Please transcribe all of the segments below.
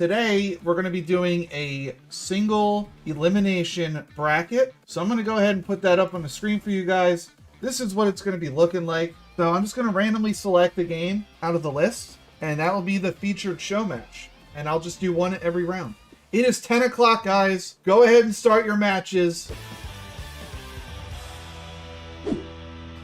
Today, we're going to be doing a single elimination bracket. So I'm going to go ahead and put that up on the screen for you guys. This is what it's going to be looking like. So I'm just going to randomly select a game out of the list, and that will be the featured show match. And I'll just do one every round. It is 10 o'clock, guys. Go ahead and start your matches.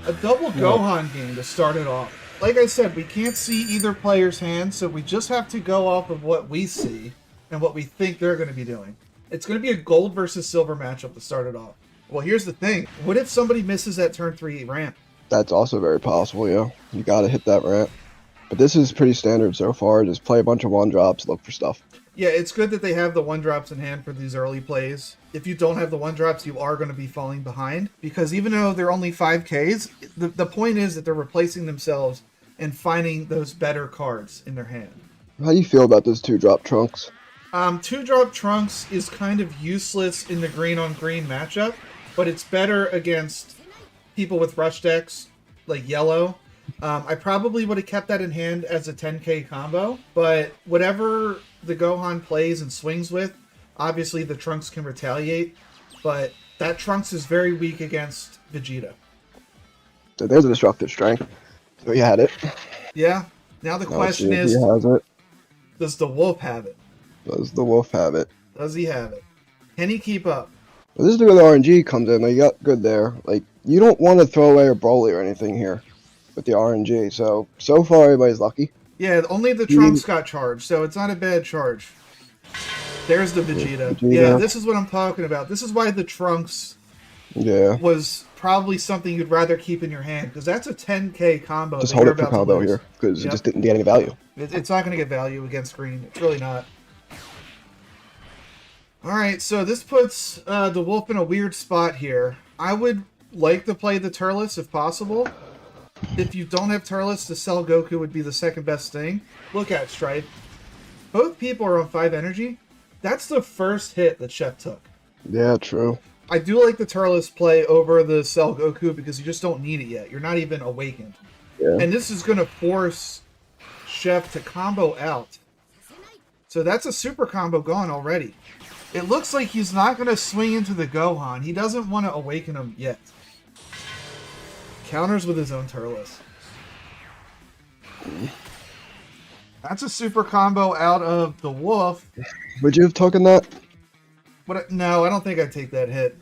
A double Gohan game to start it off. Like I said, we can't see either player's hand, so we just have to go off of what we see and what we think they're going to be doing. It's going to be a gold versus silver matchup to start it off. Well, here's the thing. What if somebody misses that turn 3 ramp? That's also very possible, yeah. You got to hit that ramp. But this is pretty standard so far. Just play a bunch of one-drops, look for stuff. Yeah, it's good that they have the one-drops in hand for these early plays. If you don't have the one-drops, you are going to be falling behind. Because even though they're only 5Ks, the point is that they're replacing themselves and finding those better cards in their hand. How do you feel about those 2-drop Trunks? 2-drop Trunks is kind of useless in the green-on-green matchup, but it's better against people with rush decks, like yellow. I probably would have kept that in hand as a 10k combo, but whatever the Gohan plays and swings with, obviously the Trunks can retaliate, but that Trunks is very weak against Vegeta. So there's a destructive strength. So you had it. Yeah. Now the question is, he has it. Does the Wolf have it? Does the Wolf have it? Does he have it? Can he keep up? Well, this is where the RNG comes in. Like, you got good there. Like, you don't want to throw away a Broly or anything here with the RNG. So far, everybody's lucky. Yeah, only the Trunks got charged, so it's not a bad charge. There's the Vegeta. Yeah, this is what I'm talking about. This is why the Trunks was probably something you'd rather keep in your hand, because that's a 10k combo. Just hold it for combo here, because it just didn't get any value. It's not going to get value against green. It's really not. Alright, so this puts the Wolf in a weird spot here. I would like to play the Turles if possible. If you don't have Turles, the Cell Goku would be the second best thing. Look at Stripe. Both people are on 5 energy. That's the first hit that Chef took. Yeah, true. I do like the Turles play over the Cell Goku because you just don't need it yet. You're not even awakened. Yeah. And this is going to force Chef to combo out. So that's a super combo gone already. It looks like he's not going to swing into the Gohan. He doesn't want to awaken him yet. Counters with his own Turles. That's a super combo out of the Wolf. Would you have taken that? But no, I don't think I'd take that hit.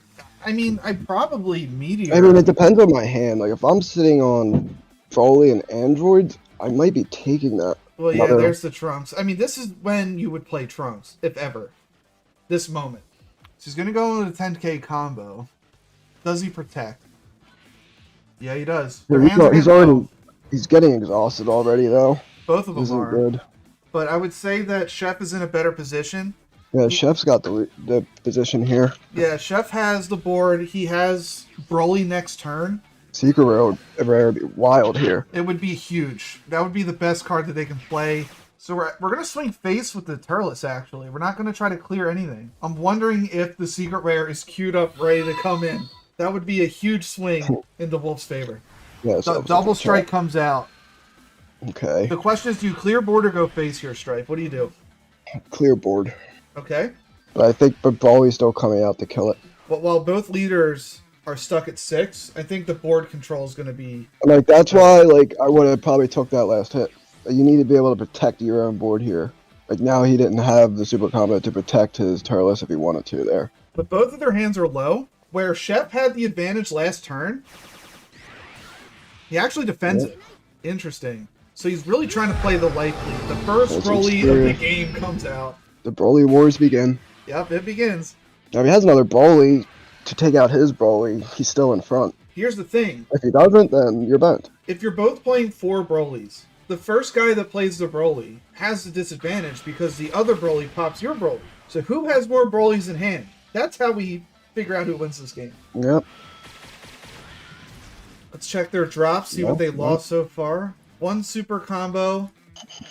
I mean, I'd probably Meteor. I mean, it depends on my hand. Like, if I'm sitting on Broly and Androids, I might be taking that. Well, yeah, there's the Trunks. I mean, this is when you would play Trunks, if ever. This moment. So he's going to go into the 10k combo. Does he protect? Yeah, he does. He's getting exhausted already, though. Both of them are. Good. But I would say that Chef is in a better position. Yeah, Chef's got the position here. Yeah, Chef has the board. He has Broly next turn. Secret Rare would be wild here. It would be huge. That would be the best card that they can play. So we're going to swing face with the Turles, actually. We're not going to try to clear anything. I'm wondering if the Secret Rare is queued up, ready to come in. That would be a huge swing in the Wolf's favor. Yeah, so double strike comes out. Okay. The question is, do you clear board or go face here, Stripe? What do you do? Clear board. Okay. But I think Broly's still coming out to kill it. Well, while both leaders are stuck at 6, I think the board control is going to be... Like, that's why, like, I would have probably took that last hit. You need to be able to protect your own board here. Like, now he didn't have the super combo to protect his Turles if he wanted to there. But both of their hands are low. Where Shep had the advantage last turn, he actually defends it. Interesting. So he's really trying to play the life lead. The first Broly of the game comes out. The Broly wars begin. Yep, it begins. Now, if he has another Broly to take out his Broly, he's still in front. Here's the thing. If he doesn't, then you're bent. If you're both playing 4 Brolys, the first guy that plays the Broly has the disadvantage because the other Broly pops your Broly. So who has more Brolys in hand? That's how we figure out who wins this game. Yep. Let's check their drops, see what they lost so far. 1 super combo,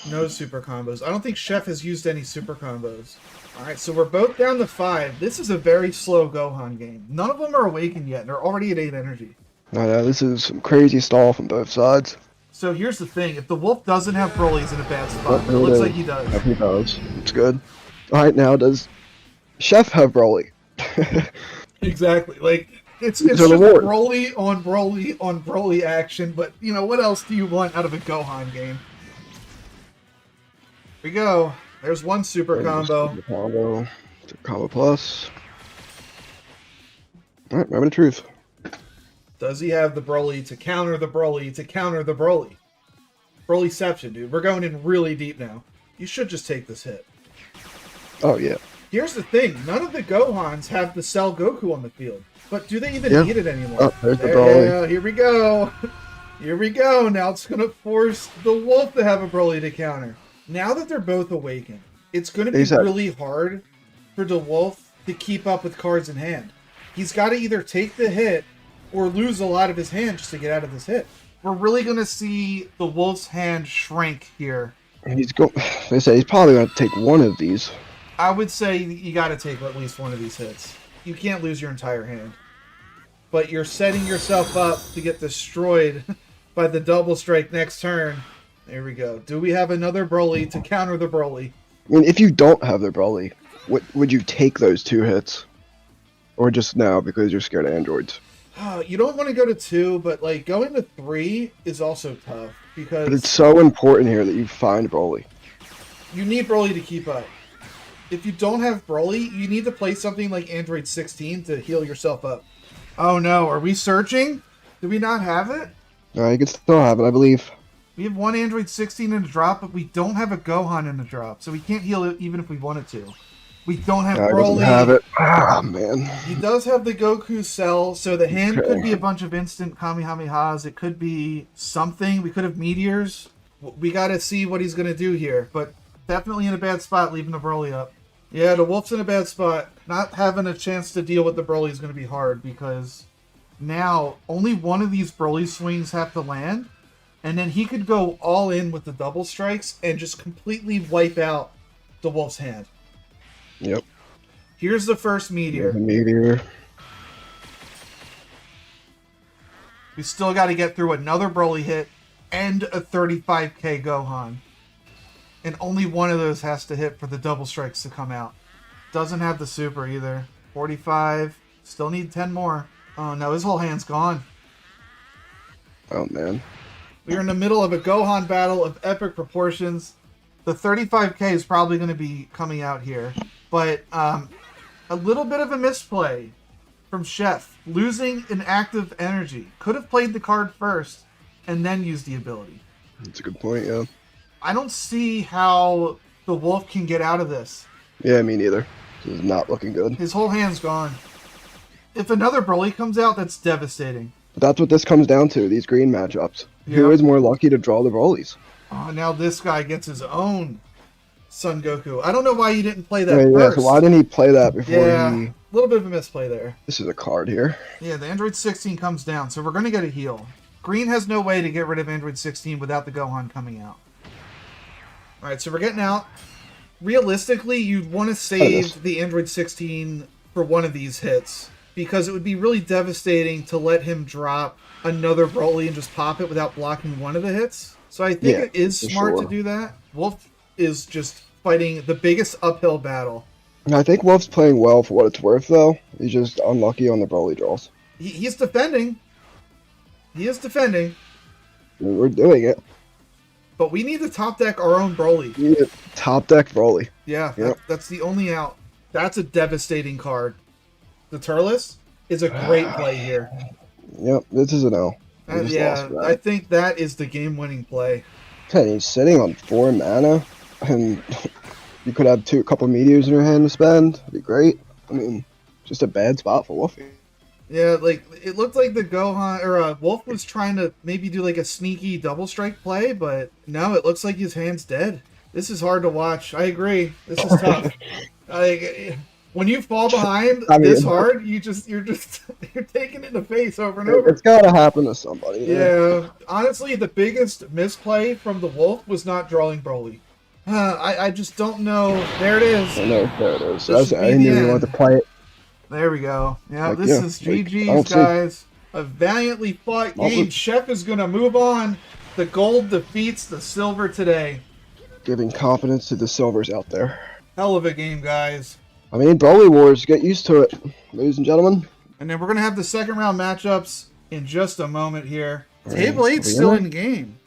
no super combos. I don't think Chef has used any super combos. Alright, so we're both down to 5. This is a very slow Gohan game. None of them are awakened yet. They're already at 8 energy. No, this is some crazy stall from both sides. So here's the thing: if the Wolf doesn't have Broly, he's in a bad Oh, spot. It looks like he does. Yep, he does. It's good. All right, now does Chef have Broly? Exactly. Like it's These just are the wars. Broly on Broly on Broly action. But you know what else do you want out of a Gohan game? Here we go. There's one super combo. Combo plus. All right, remember the truth. Does he have the Broly to counter the Broly to counter the Broly? Brolyception, dude. We're going in really deep now. You should just take this hit. Oh yeah. Here's the thing. None of the Gohans have the Cell Goku on the field. But do they even need it anymore? Oh, there's the Broly. Yeah, here we go. Here we go. Now it's going to force the Wolf to have a Broly to counter. Now that they're both awakened, it's going to be really hard for the Wolf to keep up with cards in hand. He's got to either take the hit or lose a lot of his hand just to get out of this hit. We're really going to see the Wolf's hand shrink here. He's probably going to take one of these. I would say you got to take at least one of these hits. You can't lose your entire hand. But you're setting yourself up to get destroyed by the double strike next turn. There we go. Do we have another Broly to counter the Broly? I mean, if you don't have the Broly, would you take those 2 hits? Or just now because you're scared of androids? You don't want to go to 2, but like going to 3 is also tough. Because But it's so important here that you find Broly. you need Broly to keep up. If you don't have Broly, you need to play something like Android 16 to heal yourself up. Oh no, are we searching? Do we not have it? You can still have it, I believe. We have one Android 16 in the drop, but we don't have a Gohan in the drop, so we can't heal it even if we wanted to. We don't have He Broly. doesn't have it. Ah, man. He does have the Goku cell, so the hand could be a bunch of instant Kamehamehas. It could be something. We could have meteors. We got to see what he's going to do here, but definitely in a bad spot, leaving the Broly up. Yeah, the Wolf's in a bad spot. Not having a chance to deal with the Broly is going to be hard, because now only one of these Broly swings have to land, and then he could go all in with the double strikes and just completely wipe out the Wolf's hand. Yep. Here's the first meteor. The meteor. We still got to get through another Broly hit and a 35k Gohan. And only one of those has to hit for the double strikes to come out. Doesn't have the super either. 45. Still need 10 more. Oh no, his whole hand's gone. Oh man. We are in the middle of a Gohan battle of epic proportions. The 35k is probably going to be coming out here. But a little bit of a misplay from Chef. Losing an active energy. Could have played the card first and then used the ability. That's a good point, yeah. I don't see how the Wolf can get out of this. Yeah, me neither. This is not looking good. His whole hand's gone. If another Broly comes out, that's devastating. But that's what this comes down to, these green matchups. Yep. Who is more lucky to draw the Brolys? Oh, now this guy gets his own Son Goku. I don't know why you didn't play that Yeah, first. so why didn't he play that before Yeah, he... a little bit of a misplay there. This is a card here. Yeah, the Android 16 comes down, so we're going to get a heal. Green has no way to get rid of Android 16 without the Gohan coming out. Alright, so we're getting out. Realistically, you'd want to save the Android 16 for one of these hits, because it would be really devastating to let him drop another Broly and just pop it without blocking one of the hits. So I think it is smart to do that. Wolf is just fighting the biggest uphill battle. I think Wolf's playing well for what it's worth, though. He's just unlucky on the Broly draws. He's defending. He is defending. We're doing it. But we need to top deck our own Broly. We need a top deck Broly. Yeah, Yep. that's the only out. That's a devastating card. The Turles is a great play here. Yep, this is an L. Yeah, I think that is the game-winning play. Okay, he's sitting on 4 mana, and you could have a couple meteors in your hand to spend. That'd be great. I mean, just a bad spot for Wolfie. Yeah, like, it looked like the Gohan, or Wolf was trying to maybe do like a sneaky double strike play, but no, it looks like his hand's dead. This is hard to watch. I agree. This is tough. Like, when you fall behind this hard, you're taking it in the face over and over. It's gotta happen to somebody. Yeah, honestly, the biggest misplay from the Wolf was not drawing Broly. I just don't know. There it is. I know, there it is. I didn't even want to play it. There we go. Yeah, Like, this is GG's, guys. A valiantly fought game. Chef is going to move on The gold defeats the silver today. Giving confidence to the silvers out there. Hell of a game, guys. I mean, Broly Wars, get used to it, ladies and gentlemen. And then we're going to have the second round matchups in just a moment here. Right. Table 8's still in game.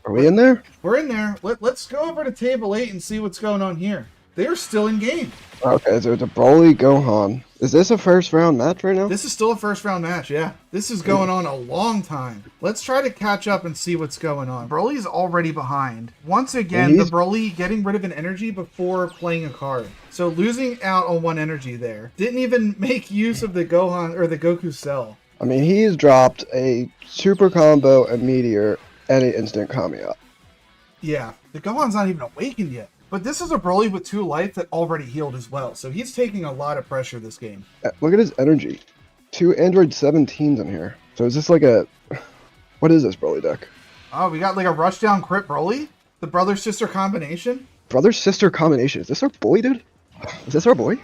Are we in there? We're in there. Let's go over to Table 8 and see what's going on here. They're still in game. Okay, so it's a Broly Gohan. Is this a first round match right now? This is still a first round match, yeah. This is going on a long time. Let's try to catch up and see what's going on. Broly's already behind. Once again, the Broly getting rid of an energy before playing a card. So losing out on one energy there. Didn't even make use of the Gohan or the Goku cell. I mean, he's dropped a super combo, a meteor, and an instant Kamiya. Yeah, the Gohan's not even awakened yet. But this is a Broly with 2 life that already healed as well. So he's taking a lot of pressure this game. Look at his energy. 2 Android 17s in here. So is this like a... What is this Broly deck? Oh, we got like a rushdown crit Broly? The brother-sister combination? Brother-sister combination. Is this our boy, dude? Is this our boy?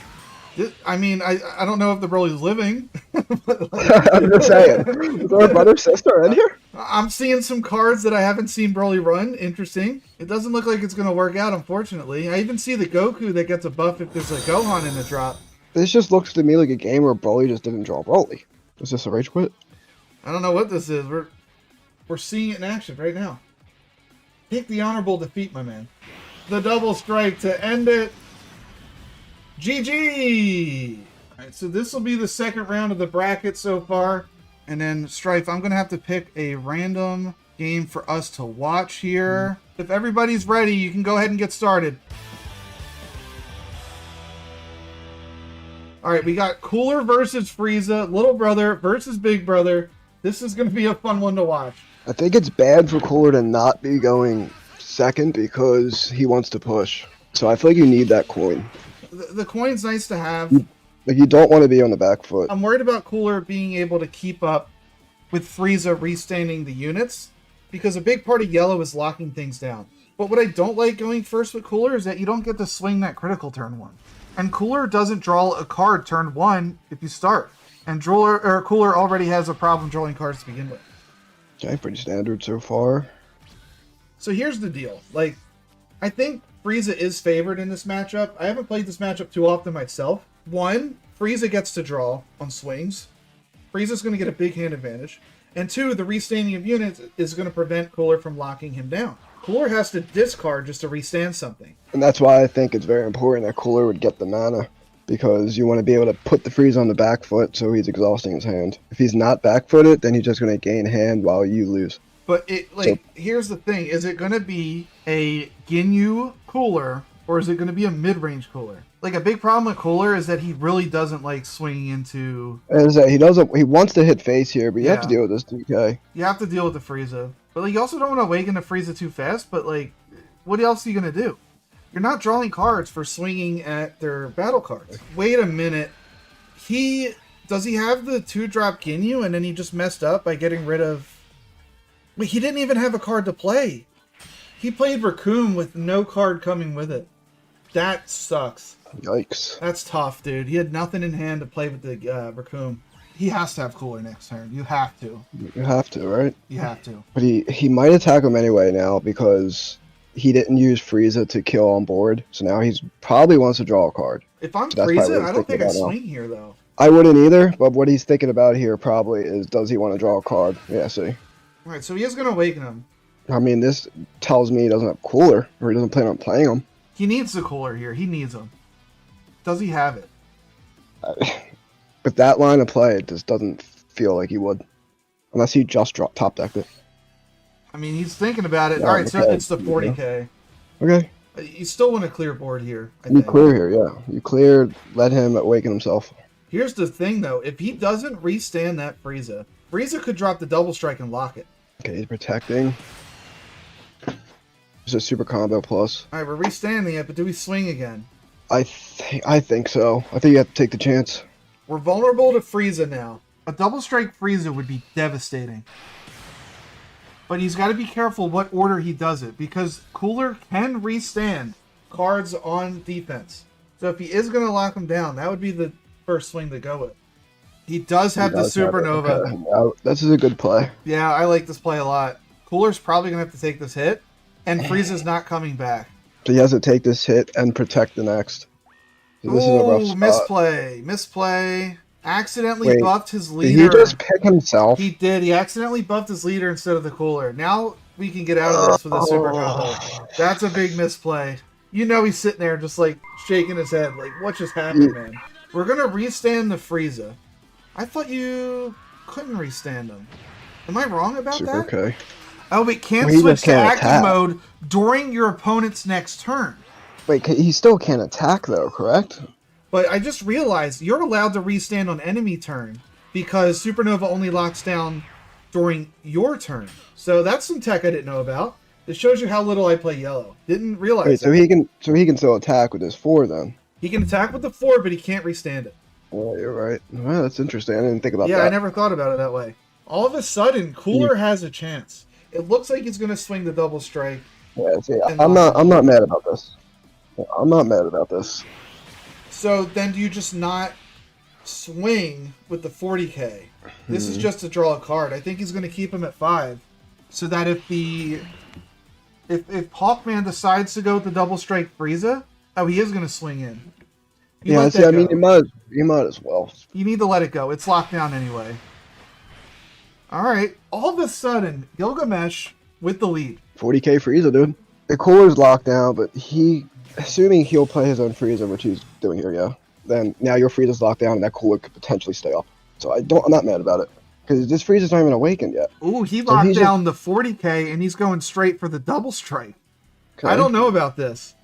I mean, I don't know if the Broly's living. I'm just saying. Is our brother-sister in here? I'm seeing some cards that I haven't seen Broly run. Interesting. It doesn't look like it's going to work out, unfortunately. I even see the Goku that gets a buff if there's a Gohan in the drop. This just looks to me like a game where Broly just didn't draw Broly. Is this a rage quit? I don't know what this is. We're seeing it in action right now. Take the honorable defeat, my man. The double strike to end it. GG! Alright, so this will be the second round of the bracket so far. And then, Strife, I'm going to have to pick a random game for us to watch here. If everybody's ready, you can go ahead and get started. Alright, we got Cooler versus Frieza, Little Brother versus Big Brother. This is going to be a fun one to watch. I think it's bad for Cooler to not be going second because he wants to push. So I feel like you need that coin. The coin's nice to have. Like, you don't want to be on the back foot. I'm worried about Cooler being able to keep up with Frieza restanding the units, because a big part of yellow is locking things down. But what I don't like going first with Cooler is that you don't get to swing that critical turn 1. And Cooler doesn't draw a card turn 1 if you start. And Cooler already has a problem drawing cards to begin with. Okay, pretty standard so far. So here's the deal. Like, I think Frieza is favored in this matchup. I haven't played this matchup too often myself. 1, Frieza gets to draw on swings. Frieza's going to get a big hand advantage. And 2, the restanding of units is going to prevent Cooler from locking him down. Cooler has to discard just to restand something. And that's why I think it's very important that Cooler would get the mana. Because you want to be able to put the Frieza on the back foot so he's exhausting his hand. If he's not back footed, then he's just going to gain hand while you lose. But here's the thing. Is it going to be a Ginyu Cooler, or is it going to be a mid-range Cooler? Like, a big problem with Cooler is that he really doesn't like swinging into... He wants to hit face here, but you have to deal with this DK. You have to deal with the Frieza. But, like, you also don't want to awaken the Frieza too fast, but, like, what else are you going to do? You're not drawing cards for swinging at their battle cards. Wait a minute. Does he have the 2-drop Ginyu, and then he just messed up by getting rid of... Wait, he didn't even have a card to play. He played Raccoon with no card coming with it. That sucks. Yikes. That's tough, dude. He had nothing in hand to play with the Raccoon. He has to have Cooler next turn. You have to. You have to, right? You have to. But he might attack him anyway now because he didn't use Frieza to kill on board. So now he's probably wants to draw a card. If I'm Frieza, I don't think I swing here, though. I wouldn't either, but what he's thinking about here probably is, does he want to draw a card? Yeah, see. Alright, so he is going to awaken him. I mean, this tells me he doesn't have Cooler, or he doesn't plan on playing him. He needs the Cooler here. He needs him. Does he have it? With that line of play, it just doesn't feel like he would. Unless he just top decked it. I mean, he's thinking about it. Yeah, Alright, so okay. it's the 40k. Okay. You still want to clear board here, I You think. clear here, yeah. You clear, let him awaken himself. Here's the thing, though. If he doesn't restand that Frieza could drop the double strike and lock it. Okay, he's protecting. It's a super combo plus. Alright, we're restanding it, but do we swing again? I think so. I think you have to take the chance. We're vulnerable to Frieza now. A double strike Frieza would be devastating. But he's got to be careful what order he does it, because Cooler can restand cards on defense. So if he is going to lock him down, that would be the first swing to go with. He does have the Supernova. Okay. This is a good play. Yeah, I like this play a lot. Cooler's probably going to have to take this hit, and Frieza's not coming back. So he has to take this hit and protect the next. So this is a rough spot. Misplay. Accidentally Wait, buffed his Did leader. he just pick himself? He did. He accidentally buffed his leader instead of the Cooler. Now we can get out of this with a super combo. That's a big misplay. You know he's sitting there just like shaking his head like, what just happened, man? We're going to restand the Frieza. I thought you couldn't restand him. Am I wrong about that? Okay. Oh, we can't Well, he switch just to can't active attack. mode during your opponent's next turn. Wait, he still can't attack though, correct? But I just realized you're allowed to restand on enemy turn because Supernova only locks down during your turn. So that's some tech I didn't know about. It shows you how little I play yellow. Didn't realize Wait, that. so he can still attack with his 4 then? He can attack with the 4, but he can't restand it. Oh, you're right. Well, that's interesting. I didn't think about Yeah, that. I never thought about it that way. All of a sudden, Cooler has a chance. It looks like he's going to swing the double strike. Yeah, see, I'm not mad about this. I'm not mad about this. So then do you just not swing with the 40k? This is just to draw a card. I think he's going to keep him at 5. So that if Hawkman decides to go with the double strike Frieza, oh, he is going to swing in. You Yeah, let see, that I mean, go. you might as well. You need to let it go. It's locked down anyway. All right. All of a sudden, Gilgamesh with the lead. 40k Frieza, dude. The Cooler's locked down, but assuming he'll play his own Frieza, which he's doing here, yeah. Then now your Frieza's locked down, and that Cooler could potentially stay up. So I'm not mad about it. Because this Frieza's not even awakened yet. Ooh, he locked down the 40k, and he's going straight for the double strike. Okay. I don't know about this.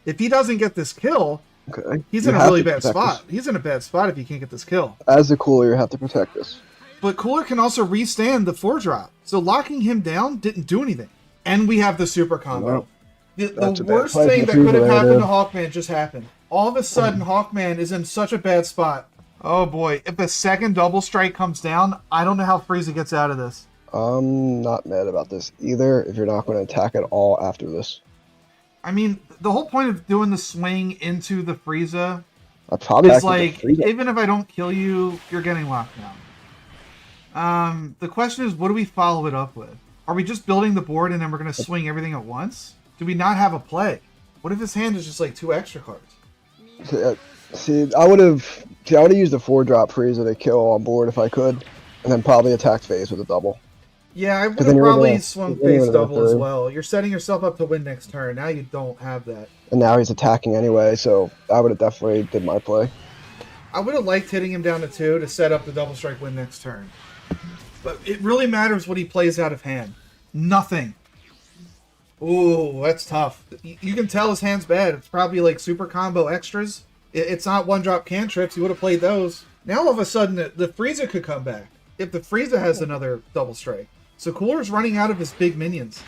If he doesn't get this kill, Okay. he's You in a have really to bad protect spot. this. He's in a bad spot if he can't get this kill. As the Cooler, you have to protect this. But Cooler can also restand the 4-drop. So locking him down didn't do anything. And we have the super combo. Well, The that's a bad worst play thing for that could have Frieza, happened dude. to Hawkman just happened. All of a sudden, Hawkman is in such a bad spot. Oh boy, if the second double strike comes down, I don't know how Frieza gets out of this. I'm not mad about this either if you're not going to attack at all after this. I mean, the whole point of doing the swing into the Frieza I'd probably is actually like, Frieza. even if I don't kill you, you're getting locked down. The question is, what do we follow it up with? Are we just building the board and then we're going to swing everything at once? Do we not have a play? What if his hand is just like 2 extra cards? See, I would have used the 4-drop Frieza to kill on board if I could, and then probably attacked phase with a double. Yeah, I would then have you're probably gonna- swung then you're face gonna go double as third. well. You're setting yourself up to win next turn. Now you don't have that. And now he's attacking anyway, so I would have definitely did my play. I would have liked hitting him down to 2 to set up the double strike win next turn. But it really matters what he plays out of hand. Nothing. Ooh, that's tough. You can tell his hand's bad. It's probably like super combo extras. It's not 1-drop cantrips. You would have played those. Now all of a sudden, the Frieza could come back. If the Frieza has another double strike. So Cooler's running out of his big minions.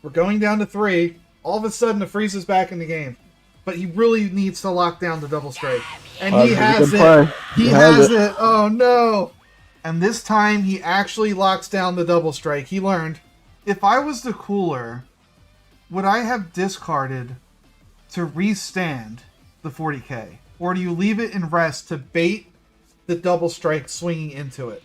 We're going down to 3. All of a sudden, the Frieza's back in the game. But he really needs to lock down the double strike. And he has good it. play. He has it. Oh, no. And this time, he actually locks down the double strike. He learned. If I was the Cooler, would I have discarded to restand the 40k? Or do you leave it in rest to bait the double strike swinging into it?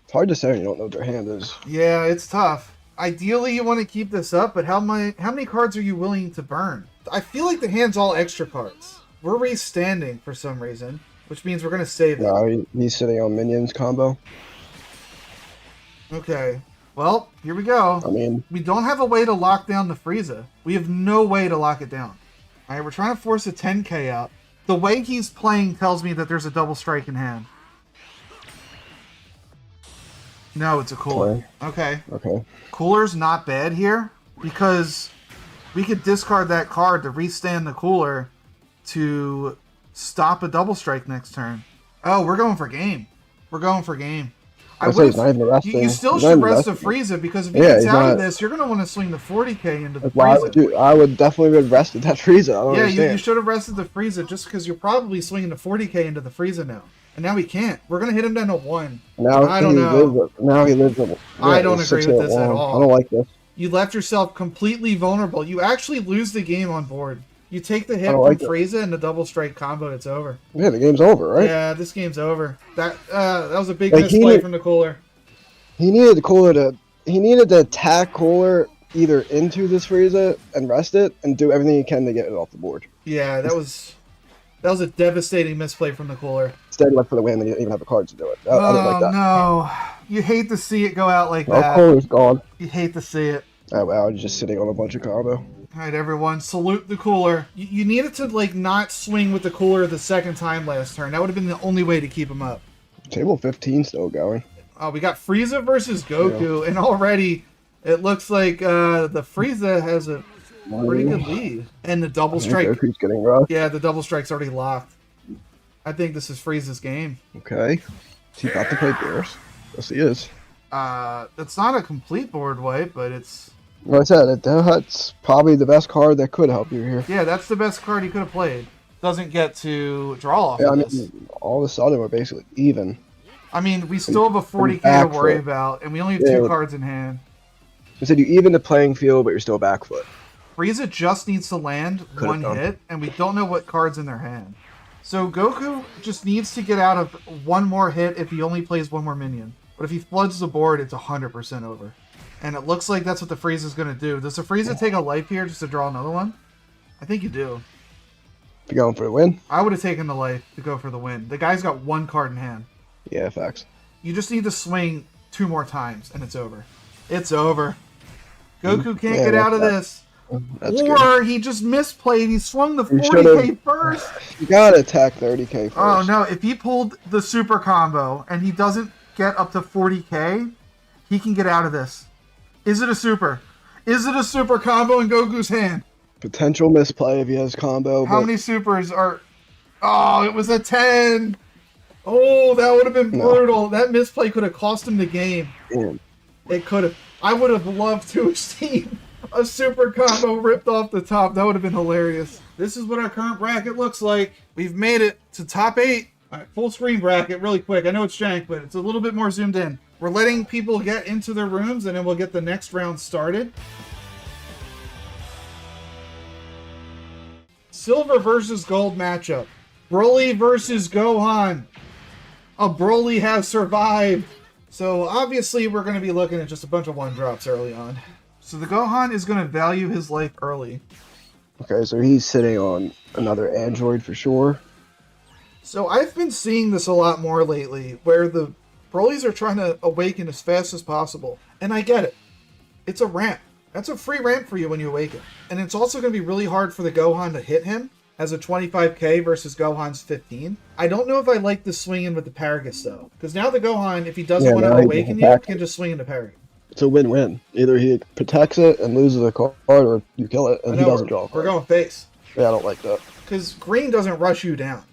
It's hard to say when you don't know what their hand is. Yeah, it's tough. Ideally, you want to keep this up, but how many cards are you willing to burn? I feel like the hand's all extra cards. We're restanding for some reason, which means we're going to save it. No, he's sitting on minions combo. Okay. Well, here we go. I mean, We don't have a way to lock down the Frieza. We have no way to lock it down. All right, we're trying to force a 10k out. The way he's playing tells me that there's a double strike in hand. No, it's a Cooler. Okay. okay. Cooler's not bad here because we could discard that card to restand the Cooler to stop a double strike next turn. Oh, we're going for game. We're going for game. I say he's not even resting. You still He's not should even rest the resting. Frieza because if he Yeah, gets he's out of not- this, you're going to want to swing the 40k into the Why Frieza. would you? I would definitely have rested that Frieza. I don't Yeah, understand. you should have rested the Frieza just because you're probably swinging the 40k into the Frieza now. And now we can't. We're going to hit him down to 1. Now I don't know. Now he lives with. I don't agree with this at all. I don't like this. You left yourself completely vulnerable. You actually lose the game on board. You take the hit I from don't like it. Frieza and the double strike combo, it's over. Yeah, the game's over, right? Yeah, this game's over. That was a big Like, misplay from the Cooler. He needed the Cooler to he needed to attack Cooler either into this Frieza and rest it and do everything he can to get it off the board. Yeah, that was a devastating misplay from the Cooler. Instead, he went for the win and he didn't even have the cards to do it. I didn't like that. No. You hate to see it go out like that. Cooler's gone. You hate to see it. Oh, wow, he's just sitting on a bunch of combo. All right, everyone, salute the Cooler. You needed to, like, not swing with the Cooler the second time last turn. That would have been the only way to keep him up. Table 15 still going. Oh, we got Frieza versus Goku, and already it looks like the Frieza has a pretty good lead. And the double strike. Goku's getting rough. Yeah, the double strike's already locked. I think this is Frieza's game. Okay. Is he about to play Bears? Yes, he is. It's not a complete board wipe, but it's... Like I said, that's probably the best card that could help you here. Yeah, that's the best card he could have played. Doesn't get to draw off Yeah, of I this. mean, all of a sudden we're basically even. I mean, we still have a 40k to worry about, and we only have two cards in hand. I said you even the playing field, but you're still back foot. Frieza just needs to land one hit, and we don't know what card's in their hand. So Goku just needs to get out of one more hit if he only plays one more minion. But if he floods the board, it's 100% over. And it looks like that's what the Frieza's going to do. Does the Frieza take a life here just to draw another one? I think you do. You going for the win? I would have taken the life to go for the win. The guy's got one card in hand. Yeah, facts. You just need to swing 2 more times, and it's over. It's over. Goku can't get out of this. That's or good. he just misplayed. He swung the 40k first. You gotta attack 30k first. Oh, no. If he pulled the super combo and he doesn't get up to 40k, he can get out of this. Is it a super? Is it a super combo in Goku's hand? Potential misplay if he has combo. How many supers are... Oh, it was a 10. Oh, that would have been brutal. That misplay could have cost him the game. Damn. It could have. I would have loved to have seen a super combo ripped off the top. That would have been hilarious. This is what our current bracket looks like. We've made it to top 8. All right, full screen bracket really quick. I know it's jank, but it's a little bit more zoomed in. We're letting people get into their rooms, and then we'll get the next round started. Silver versus gold matchup. Broly versus Gohan. A Broly has survived. So obviously we're going to be looking at just a bunch of 1-drops early on. So the Gohan is going to value his life early. Okay, so he's sitting on another android for sure. So I've been seeing this a lot more lately, where the Brolys are trying to awaken as fast as possible. And I get it. It's a ramp. That's a free ramp for you when you awaken. And it's also going to be really hard for the Gohan to hit him as a 25k versus Gohan's 15. I don't know if I like the swing in with the Paragus, though. Because now the Gohan, if he doesn't want to awaken you, can just swing into Paragus. It's a win-win. Either he protects it and loses a card, or you kill it and he doesn't draw a card. We're going face. Yeah, I don't like that. Because green doesn't rush you down.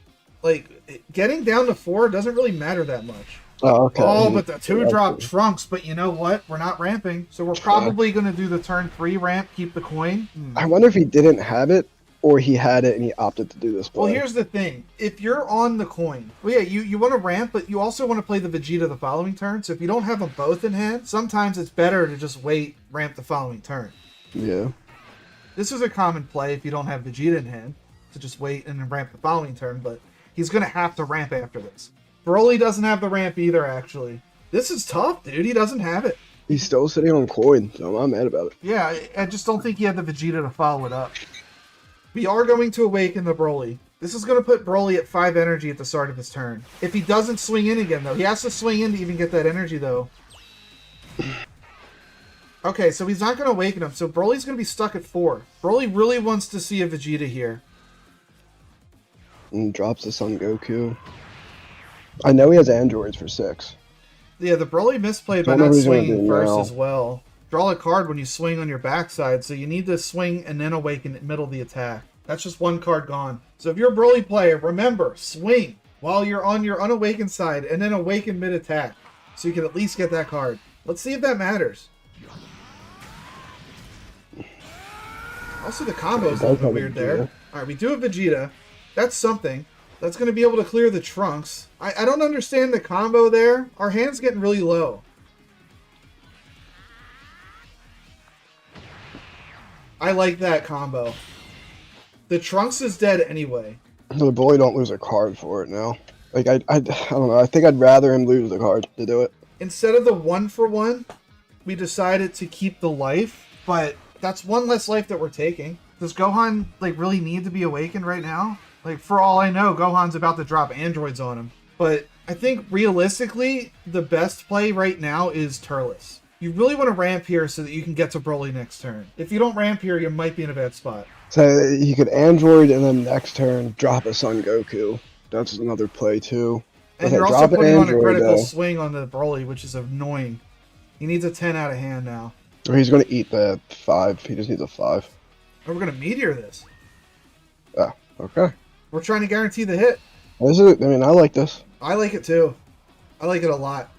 Like, getting down to 4 doesn't really matter that much. Oh, okay. Oh, but the 2-drop Trunks. But you know what? We're not ramping. So we're probably going to do the turn 3 ramp, keep the coin. I wonder if he didn't have it, or he had it and he opted to do this play. Well, here's the thing. If you're on the coin, well, yeah, you want to ramp, but you also want to play the Vegeta the following turn. So if you don't have them both in hand, sometimes it's better to just wait, ramp the following turn. Yeah. This is a common play if you don't have Vegeta in hand, to just wait and then ramp the following turn, but he's going to have to ramp after this. Broly doesn't have the ramp either, actually. This is tough, dude. He doesn't have it. He's still sitting on coin, so I'm not mad about it. Yeah, I just don't think he had the Vegeta to follow it up. We are going to awaken the Broly. This is going to put Broly at 5 energy at the start of his turn. If he doesn't swing in again, though. He has to swing in to even get that energy, though. Okay, so he's not going to awaken him, so Broly's going to be stuck at 4. Broly really wants to see a Vegeta here. And drops the Son Goku. I know he has androids for 6. Yeah, the Broly misplayed by not swinging first as well. Draw a card when you swing on your backside, so you need to swing and then awaken in the middle of the attack. That's just 1 card gone. So if you're a Broly player, remember, swing while you're on your unawakened side and then awaken mid-attack, so you can at least get that card. Let's see if that matters. Also, the combo's a little bit weird there. Alright, we do have Vegeta. That's something. That's going to be able to clear the Trunks. I don't understand the combo there. Our hand's getting really low. I like that combo. The Trunks is dead anyway. The boy don't lose a card for it now. Like, I don't know. I think I'd rather him lose the card to do it. Instead of the 1-for-1, we decided to keep the life, but that's one less life that we're taking. Does Gohan, like, really need to be awakened right now? Like, for all I know, Gohan's about to drop androids on him. But I think, realistically, the best play right now is Turles. You really want to ramp here so that you can get to Broly next turn. If you don't ramp here, you might be in a bad spot. So you could android and then next turn drop a Son Goku. That's another play too. And Okay, you're also drop an putting on a android, critical though. swing on the Broly, which is annoying. He needs a 10 out of hand now. Or he's going to eat the 5. He just needs a 5. Or we're going to meteor this. Oh, okay. We're trying to guarantee the hit. This is, I mean, I like this. I like it too. I like it a lot.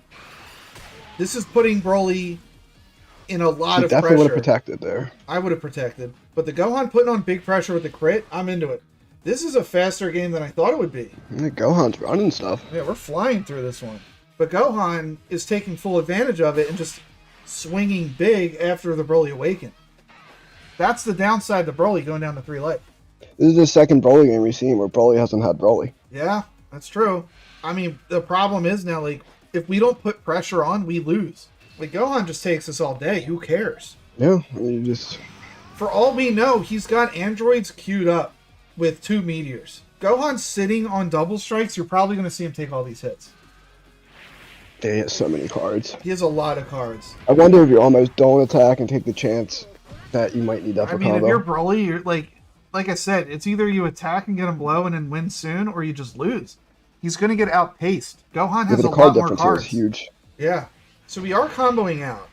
This is putting Broly in a lot He of definitely would have pressure. protected there. I would have protected. But the Gohan putting on big pressure with the crit, I'm into it. This is a faster game than I thought it would be. Yeah, Gohan's running stuff. Yeah, we're flying through this one. But Gohan is taking full advantage of it and just swinging big after the Broly awakened. That's the downside to Broly going down to 3 life. This is the second Broly game we've seen where Broly hasn't had Broly. Yeah, that's true. I mean, the problem is now, like, if we don't put pressure on, we lose. Like, Gohan just takes us all day. Who cares? Yeah, you just... For all we know, he's got androids queued up with 2 meteors. Gohan's sitting on double strikes. You're probably going to see him take all these hits. He has so many cards. He has a lot of cards. I wonder if you almost don't attack and take the chance that you might need that for I mean, combo. if you're Broly, you're like I said, it's either you attack and get him low and then win soon, or you just lose. He's going to get outpaced. Gohan has the a card lot more difference here is cards. huge. Yeah. So we are comboing out.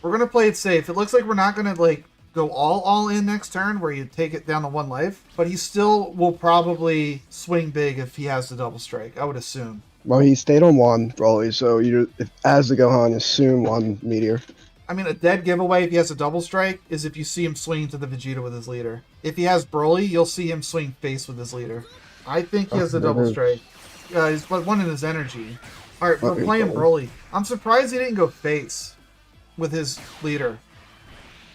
We're going to play it safe. It looks like we're not going to, like, go all in next turn where you take it down to 1 life. But he still will probably swing big if he has the double strike, I would assume. Well, he stayed on 1, Broly, so you, if, as the Gohan, assume 1 meteor. I mean, a dead giveaway if he has a double strike is if you see him swinging to the Vegeta with his leader. If he has Broly, you'll see him swing face with his leader. I think he has a double strike. He's one in his energy. Alright, we're playing Broly. I'm surprised he didn't go face with his leader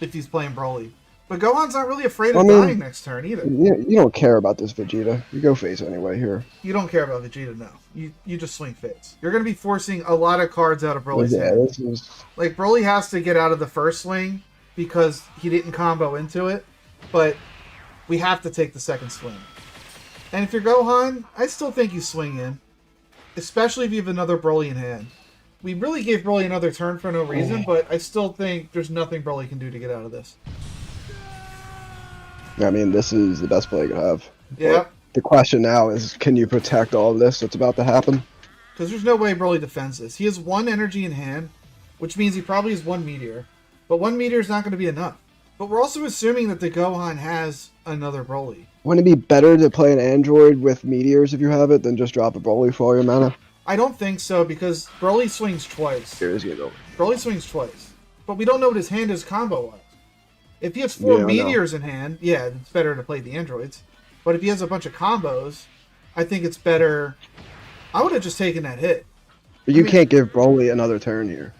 if he's playing Broly. But Gohan's not really afraid of dying next turn either. You don't care about this Vegeta. You go face anyway here. You don't care about Vegeta, no. You just swing face. You're going to be forcing a lot of cards out of Broly's hand. This is... Like, Broly has to get out of the first swing because he didn't combo into it, but we have to take the second swing. And if you're Gohan, I still think you swing in, especially if you have another Broly in hand. We really gave Broly another turn for no reason, but I still think there's nothing Broly can do to get out of this. I mean, this is the best play you could have. Yeah. But the question now is, can you protect all of this that's about to happen? Because there's no way Broly defends this. He has 1 energy in hand, which means he probably has 1 meteor. But 1 meteor is not going to be enough. But we're also assuming that the Gohan has another Broly. Wouldn't it be better to play an android with meteors if you have it than just drop a Broly for all your mana? I don't think so, because Broly swings twice. Here is gonna go. Broly swings twice. But we don't know what his hand is combo-wise. If he has 4 meteors in hand, yeah, it's better to play the androids. But if he has a bunch of combos, I think it's better... I would have just taken that hit. But you can't give Broly another turn here.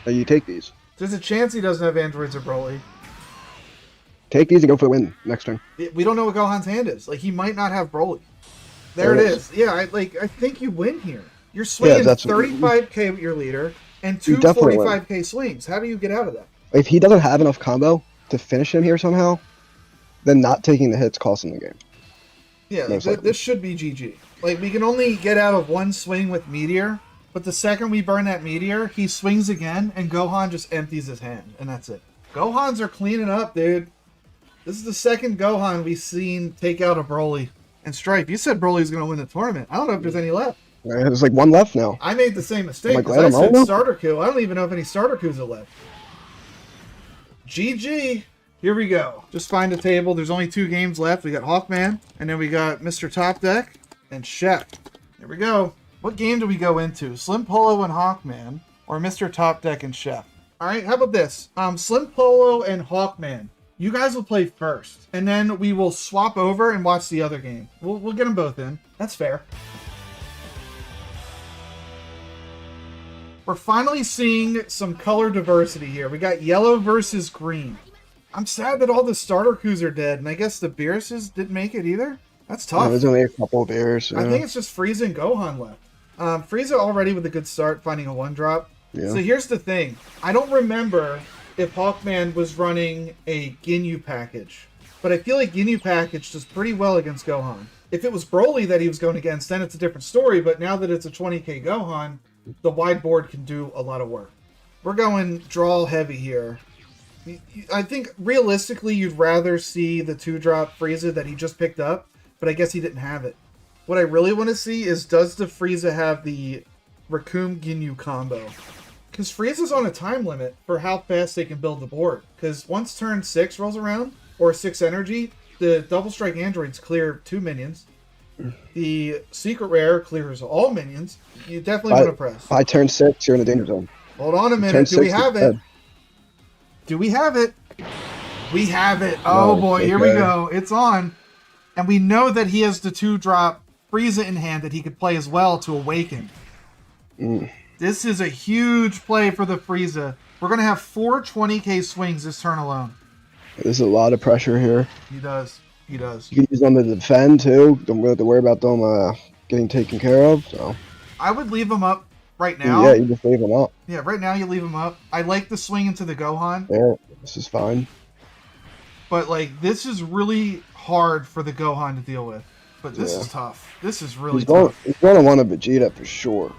You take these. There's a chance he doesn't have androids or Broly. Take these and go for the win next turn. We don't know what Gohan's hand is. Like, he might not have Broly. There it is. Yeah, I think you win here. You're swinging 35k with your leader and 2 45k swings. How do you get out of that? If he doesn't have enough combo to finish him here somehow, then not taking the hits costs him the game. Yeah, this should be GG. Like, we can only get out of 1 swing with Meteor, but the second we burn that Meteor, he swings again, and Gohan just empties his hand, and that's it. Gohans are cleaning up, dude. This is the second Gohan we've seen take out a Broly. And Stripe, you said Broly's going to win the tournament. I don't know if there's any left. There's like 1 left now. I made the same mistake because I said starter coup. I don't even know if any starter coups are left. GG. Here we go. Just find a table. There's only 2 games left. We got Hawkman, and then we got Mr. Top Deck and Chef. Here we go. What game do we go into? Slim Polo and Hawkman, or Mr. Top Deck and Chef? All right, how about this? Slim Polo and Hawkman. You guys will play first, and then we will swap over and watch the other game. We'll get them both in. That's fair. We're finally seeing some color diversity here. We got yellow versus green. I'm sad that all the starter coups are dead, and I guess the Beerus's didn't make it either. That's tough. There's only a couple of beers. I think it's just Frieza and Gohan left. Frieza already with a good start, finding a 1-drop. Yeah. So here's the thing. I don't remember if Hawkman was running a Ginyu package, but I feel like Ginyu package does pretty well against Gohan. If it was Broly that he was going against, then it's a different story, but now that it's a 20k Gohan, the wide board can do a lot of work. We're going draw heavy here. I think realistically you'd rather see the 2-drop Frieza that he just picked up, but I guess he didn't have it. What I really want to see is, does the Frieza have the Raccoon Ginyu combo? Because Frieza's on a time limit for how fast they can build the board. Because once turn 6 rolls around, or 6 energy, the Double Strike androids clear 2 minions. The Secret Rare clears all minions. You definitely want to press. By turn 6, you're in the danger zone. Hold on a minute. Do we have it? Do we have it? We have it. Oh boy, here we go. It's on. And we know that he has the 2-drop Frieza in hand that he could play as well to awaken. This is a huge play for the Frieza. We're going to have 4 20k swings this turn alone. There's a lot of pressure here. He does. He does. You can use them to defend too. Don't have to worry about them getting taken care of. So I would leave him up right now. Yeah, you just leave them up. Yeah, right now you leave him up. I like the swing into the Gohan. Yeah, this is fine. But like, this is really hard for the Gohan to deal with. But this is tough. This is really tough. He's going to want a Vegeta for sure.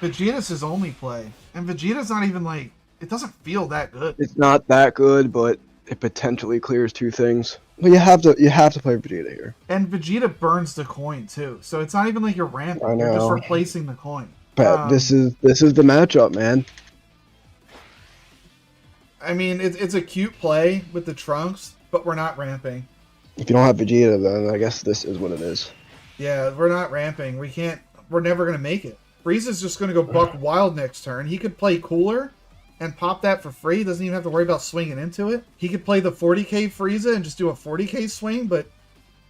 Vegeta's his only play. And Vegeta's not even like, it doesn't feel that good. It's not that good, but it potentially clears 2 things. But you have to play Vegeta here. And Vegeta burns the coin too. So it's not even like you're ramping. I know. You're just replacing the coin. But this is the matchup, man. I mean, it's a cute play with the Trunks, but we're not ramping. If you don't have Vegeta, then I guess this is what it is. Yeah, we're not ramping. We're never going to make it. Frieza's just going to go buck wild next turn. He could play Cooler and pop that for free. Doesn't even have to worry about swinging into it. He could play the 40k Frieza and just do a 40k swing, but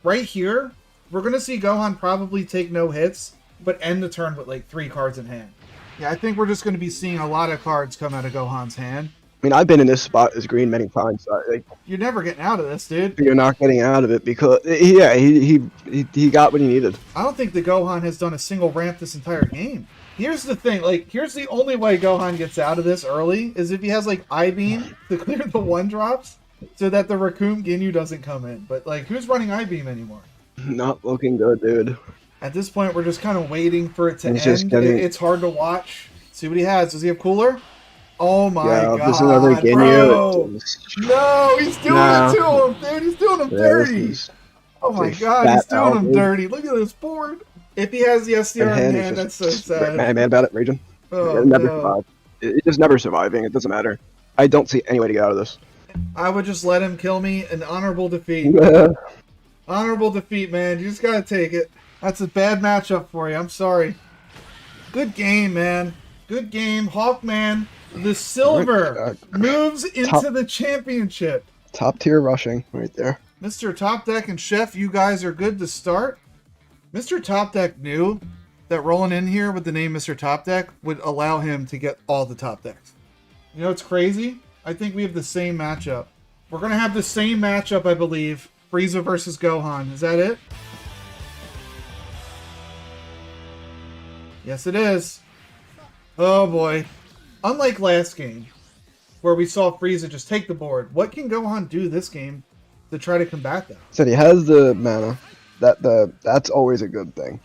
right here, we're going to see Gohan probably take no hits, but end the turn with like 3 cards in hand. Yeah, I think we're just going to be seeing a lot of cards come out of Gohan's hand. I mean, I've been in this spot as green many times. So You're never getting out of this, dude. You're not getting out of it because, yeah, he got what he needed. I don't think the Gohan has done a single ramp this entire game. Here's the thing, like, here's the only way Gohan gets out of this early is if he has, like, I-Beam to clear the 1-drops so that the Raccoon Ginyu doesn't come in. But, like, who's running I-Beam anymore? Not looking good, dude. At this point, we're just kind of waiting for it to end. It's hard to watch. See what he has. Does he have Cooler? Oh my god, this is another bro. No, he's doing it to him, dude. He's doing him dirty. Oh my god, he's doing him dirty. Look at this board. If he has the SDR in hand, that's so sad. Man about it, Region. Oh, never survive. It's just never surviving. It doesn't matter. I don't see any way to get out of this. I would just let him kill me. An honorable defeat. Honorable defeat, man. You just gotta take it. That's a bad matchup for you. I'm sorry. Good game, man. Good game. Hawkman. The silver moves into the championship. Top tier rushing right there. Mr. Top Deck and Chef, you guys are good to start. Mr. Top Deck knew that rolling in here with the name Mr. Top Deck would allow him to get all the top decks. You know what's crazy? I think we have the same matchup. We're going to have the same matchup, I believe. Frieza versus Gohan. Is that it? Yes, it is. Oh boy. Unlike last game, where we saw Frieza just take the board, what can Gohan do this game to try to combat that? Said he has the mana. That's always a good thing.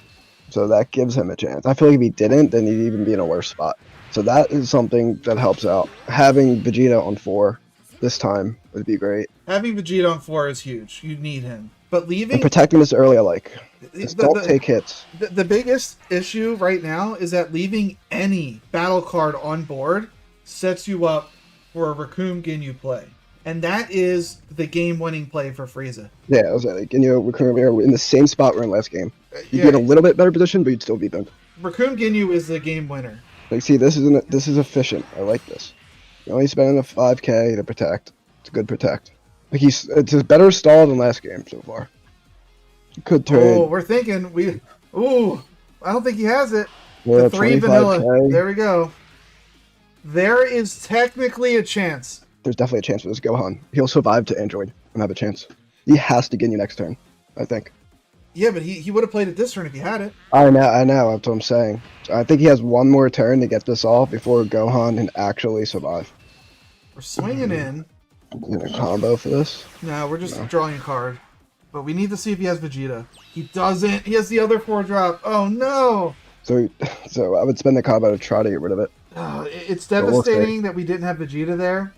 So that gives him a chance. I feel like if he didn't, then he'd even be in a worse spot. So that is something that helps out. Having Vegeta on 4 this time would be great. Having Vegeta on 4 is huge. You need him. But leaving... And protecting this early, I like. Just don't take hits. The biggest issue right now is that leaving any battle card on board sets you up for a Raccoon Ginyu play. And that is the game-winning play for Frieza. Yeah, I was like, Ginyu, Raccoon, we're in the same spot we're in last game. You'd be in a little bit better position, but you'd still beat them. Raccoon Ginyu is the game winner. Like, see, this is efficient. I like this. You're only spending a 5k to protect. It's a good protect. Like it's a better stall than last game so far. Could trade. Oh, we're thinking I don't think he has it. Yeah, the 3 vanilla. 25K. There we go. There is technically a chance. There's definitely a chance for this Gohan. He'll survive to Android and have a chance. He has to get you next turn, I think. Yeah, but he would have played it this turn if he had it. I know. That's what I'm saying. So I think he has one more turn to get this off before Gohan can actually survive. We're swinging in. You gonna combo for this? No, we're just drawing a card. But we need to see if he has Vegeta. He doesn't. He has the other 4-drop. Oh, no. So I would spend the combo to try to get rid of it. It's devastating that we didn't have Vegeta there.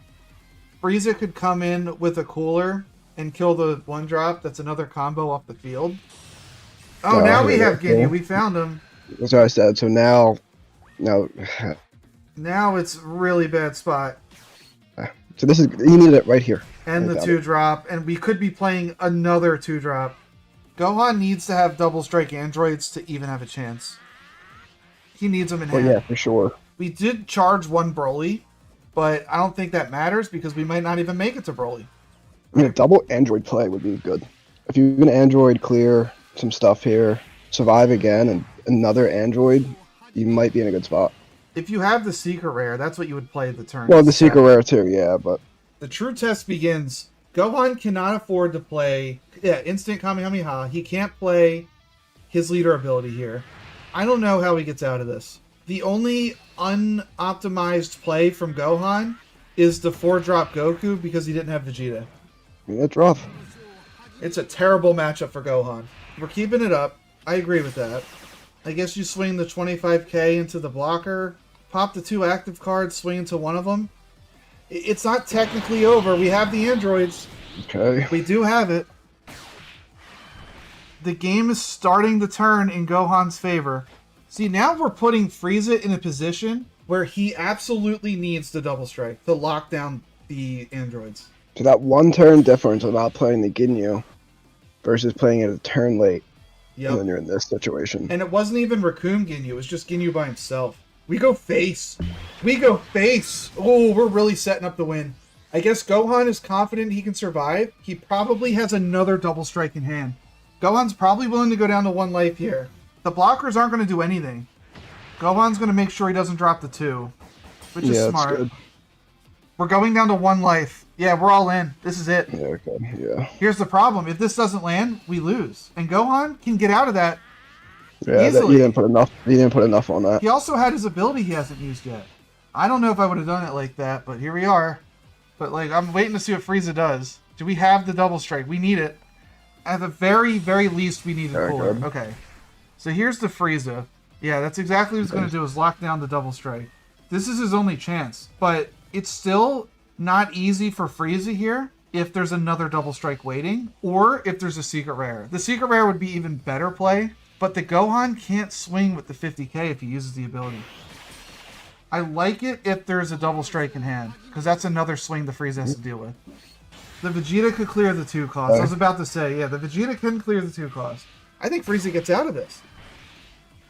Frieza could come in with a cooler and kill the 1-drop. That's another combo off the field. Oh, now we have Ginyu. We found him. That's what I said. So now it's really bad spot. So this is, you need it right here. And the 2-drop. And we could be playing another 2-drop. Gohan needs to have double strike androids to even have a chance. He needs them in hand. Yeah, for sure. We did charge 1 Broly, but I don't think that matters because we might not even make it to Broly. I mean, a double android play would be good. If you can android clear some stuff here, survive again, and another android, you might be in a good spot. If you have the secret rare, that's what you would play the turn. Well, the secret rare too, yeah, but... The true test begins. Gohan cannot afford to play instant Kamehameha. He can't play his leader ability here. I don't know how he gets out of this. The only unoptimized play from Gohan is the 4-drop Goku because he didn't have Vegeta. I mean, it's rough. It's a terrible matchup for Gohan. We're keeping it up. I agree with that. I guess you swing the 25k into the blocker, pop the 2 active cards, swing into one of them. It's not technically over. We have the androids. Okay. We do have it. The game is starting to turn in Gohan's favor. See, now we're putting Frieza in a position where he absolutely needs the double strike to lock down the androids. So that 1 turn difference of not playing the Ginyu versus playing it a turn late, and then you're in this situation. And it wasn't even Raccoon Ginyu, it was just Ginyu by himself. We go face. We go face. Oh, we're really setting up the win. I guess Gohan is confident he can survive. He probably has another double strike in hand. Gohan's probably willing to go down to 1 life here. The blockers aren't going to do anything. Gohan's going to make sure he doesn't drop the 2, which is smart. Good. We're going down to 1 life. Yeah, we're all in. This is it. Yeah, okay. Yeah. Here's the problem. If this doesn't land, we lose. And Gohan can get out of that easily. He didn't put enough. He didn't put enough on that. He also had his ability he hasn't used yet. I don't know if I would have done it like that, but here we are. But like, I'm waiting to see what Frieza does. Do we have the double strike? We need it. At the very, very least, we need a cooler. Okay. So here's the Frieza. Yeah, that's exactly what he's going to do, is lock down the double strike. This is his only chance. But it's still not easy for Frieza here if there's another double strike waiting, or if there's a secret rare. The secret rare would be even better play, but the Gohan can't swing with the 50k if he uses the ability. I like it if there's a double strike in hand, because that's another swing the Frieza has to deal with. The Vegeta could clear the 2 cost. I was about to say, yeah, the Vegeta can clear the 2 cost. I think Frieza gets out of this.